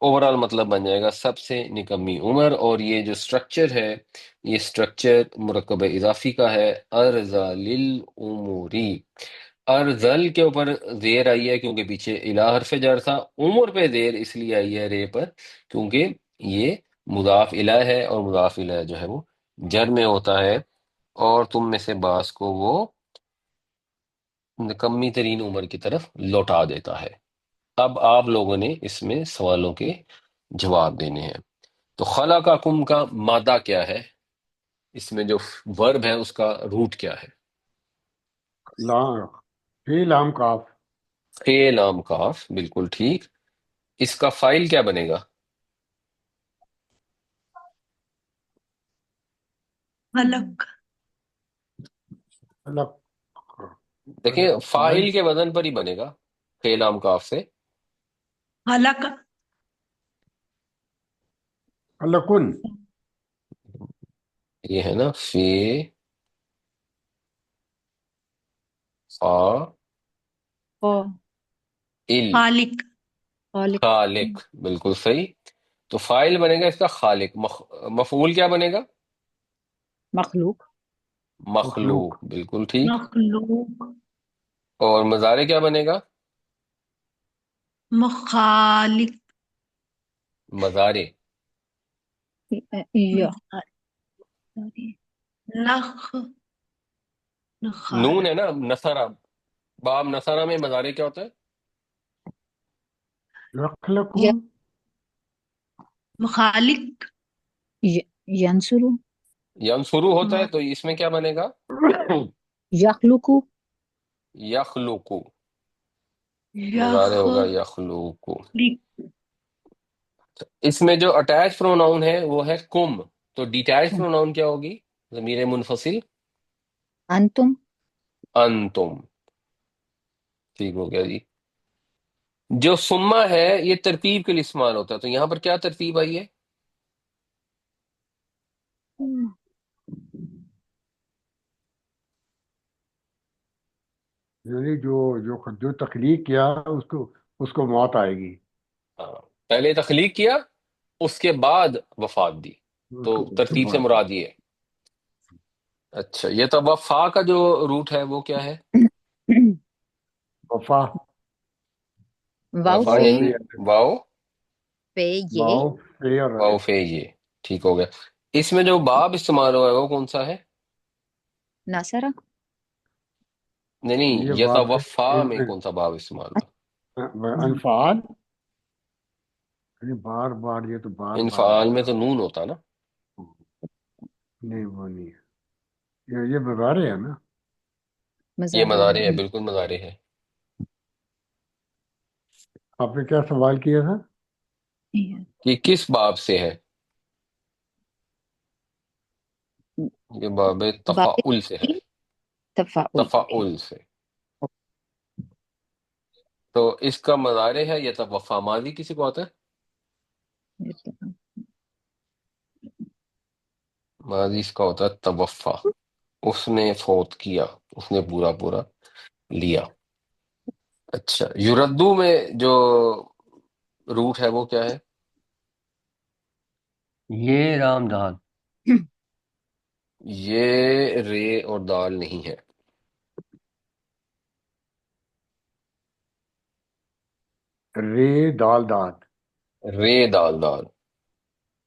اوورال مطلب بن جائے گا سب سے نکمی عمر. اور یہ جو سٹرکچر ہے یہ سٹرکچر مرکب اضافی کا ہے، ارزل العمری. ارزل کے اوپر زیر آئی ہے کیونکہ پیچھے الہ حرف جر تھا، عمر پہ زیر اس لیے آئی ہے رے پر کیونکہ یہ مضاف الہ ہے، اور مضاف الہ جو ہے وہ جر میں ہوتا ہے، اور تم میں سے بعض کو وہ نکمی ترین عمر کی طرف لوٹا دیتا ہے. اب آپ لوگوں نے اس میں سوالوں کے جواب دینے ہیں. تو خلقکم کا مادہ کیا ہے، اس میں جو ورب ہے اس کا روٹ کیا ہے؟ لام، فی لام کاف. فے لام کاف، بالکل ٹھیک. اس کا فائل کیا بنے گا؟ خلق خلق دیکھیں فاعل فاعل کے وزن پر ہی بنے گا، فے لام کاف سے۔ خلق خلقن یہ ہے نا فی فا ال خالق خالق خالق، بالکل صحیح۔ تو فاعل بنے گا اس کا خالق، مفعول کیا بنے گا؟ مخلوق مخلوق، مخلوق بالکل ٹھیک۔ مخلوق اور مضارع کیا بنے گا؟ مخالق مضارع یا نخ نون نخال ہے نا، نصرہ، باب نصرہ میں مضارع کیا ہوتا ہے؟ یخلقون مخالق ینصرو ینصرو ہوتا ہے، تو اس میں کیا بنے گا؟ یخلقو یخلق، مضارع ہوگا یخلق۔ اس میں جو اٹیچ پروناؤن ہے وہ ہے کم، تو ڈیٹیچ پروناؤن کیا ہوگی؟ ضمیر منفصل انتم انتم، ٹھیک ہو گیا جی۔ جو سما ہے یہ ترتیب کے لیے استعمال ہوتا ہے، تو یہاں پر کیا ترتیب آئی ہے؟ یعنی جو تخلیق کیا اس کو موت آئے گی، ہاں، پہلے تخلیق کیا، اس کے بعد وفات دی، تو اس کے ترتیب سے بعد مراد یہ ہے۔ اچھا، یہ تو وفا کا جو روٹ ہے وہ کیا ہے؟ وفا واؤ وفا فے یعنی واؤ فے یہ واؤ فے اور واؤ فے یہ، ٹھیک ہو گیا۔ اس میں جو باب استعمال ہوا ہے وہ کون سا ہے؟ ناصرہ نہیں نہیں، یہ باب یتوفا میں کون سا باب استعمال ہوا؟ انفعال، یعنی بار بار، یہ تو بار بار انفعال آئے میں گا، تو نون ہوتا نا۔ نہیں وہ نہیں ہے، یہ مضارع ہے نا۔ یہ مضارع مضارع ہے، بالکل مضارع ہے۔ آپ نے کیا سوال کیا تھا؟ یہ کس باب سے ہے؟ یہ باب باب تفاعل سے ہے، تفاعل تفاعل سے۔ تو اس کا مضارع ہے یتوفا، ماضی کسی کو آتا ہے؟ ماضی اس کا ہوتا ہے توفا، اس نے فوت کیا، اس نے پورا پورا لیا۔ اچھا، یردو میں جو روٹ ہے وہ کیا ہے؟ یہ رام دال یہ رے اور دال نہیں ہے، رے دال دال رے دال دال،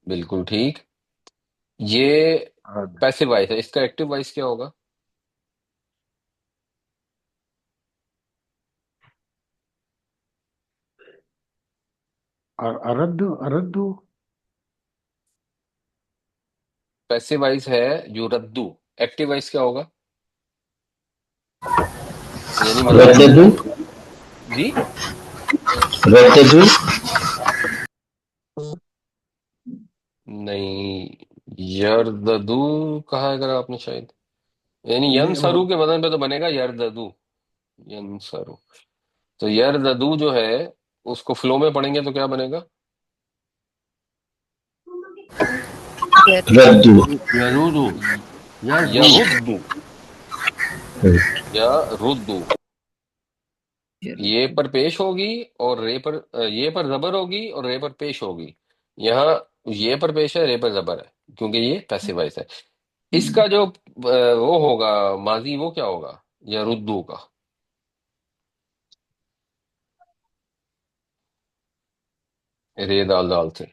بالکل ٹھیک۔ یہ پیسو وائس ہے، اس کا ایکٹیو وائس کیا ہوگا؟ اردو پیسو وائس ہے یردو، ایکٹیو وائس کیا ہوگا؟ یعنی مضارع رددو جی رددو نہیں، یرددو کہا ہے اگر آپ نے شاید، یعنی ینسرو کے وزن پہ تو بنے گا یرددو، ینسرو۔ تو یرددو جو ہے اس کو فلو میں پڑھیں گے تو کیا بنے گا؟ ردو یرودو یردو یا ردو، یہ پر پیش ہوگی اور رے پر، یہ پر زبر ہوگی اور رے پر پیش ہوگی۔ یہاں یہ پر پیش ہے، رے پر زبر ہے، کیونکہ یہ پیسو وائس ہے۔ اس کا جو وہ ہوگا ماضی، وہ کیا ہوگا یا ردو کا؟ رے دال دال سے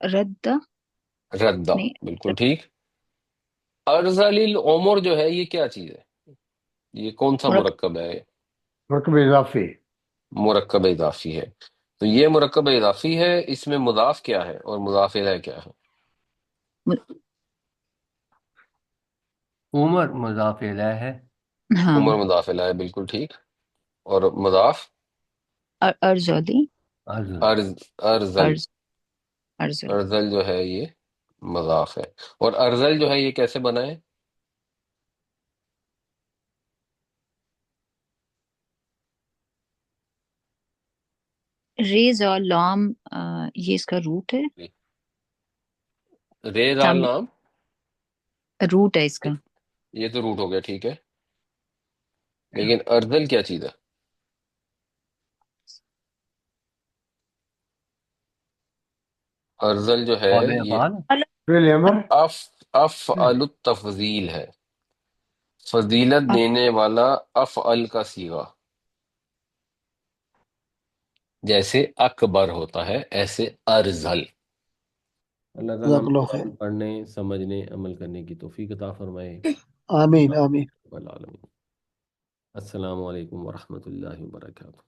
رد ردا، نہیں بالکل ٹھیک۔ ارذل العمر جو ہے یہ کیا چیز ہے؟ یہ کون سا مرکب ہے؟ رقم اضافی، مرکب اضافی ہے، تو یہ مرکب اضافی ہے، اس میں مضاف کیا ہے اور مضاف الیہ کیا ہے؟ عمر مضاف الیہ ہے، ہاں عمر مضاف الیہ ہے، بالکل ٹھیک۔ اور مضاف ارزلی ارض ارض، ارذل، ارز ارزل ارزل جو ہے یہ مضاف ہے، اور ارزل جو ہے یہ کیسے بنا ہے؟ ریز اور لام یہ اس کا روٹ ہے، رے زال سامنے نام، روٹ ہے اس کا۔ یہ تو روٹ ہو گیا، ٹھیک ہے، لیکن ارزل کیا چیز ہے؟ ارزل جو ہے قول یہ افعال فعل امر افعل التفضیل ہے، فضیلت دینے والا افعل کا صیغہ، جیسے اکبر ہوتا ہے ایسے ارزل۔ اللہ تعالیٰ جزاک ہمیں اللہ خیر۔ قرآن پڑھنے، سمجھنے، عمل کرنے کی توفیق عطا فرمائے، آمین آمین۔ رب العالمین۔ السلام علیکم ورحمۃ اللہ وبرکاتہ۔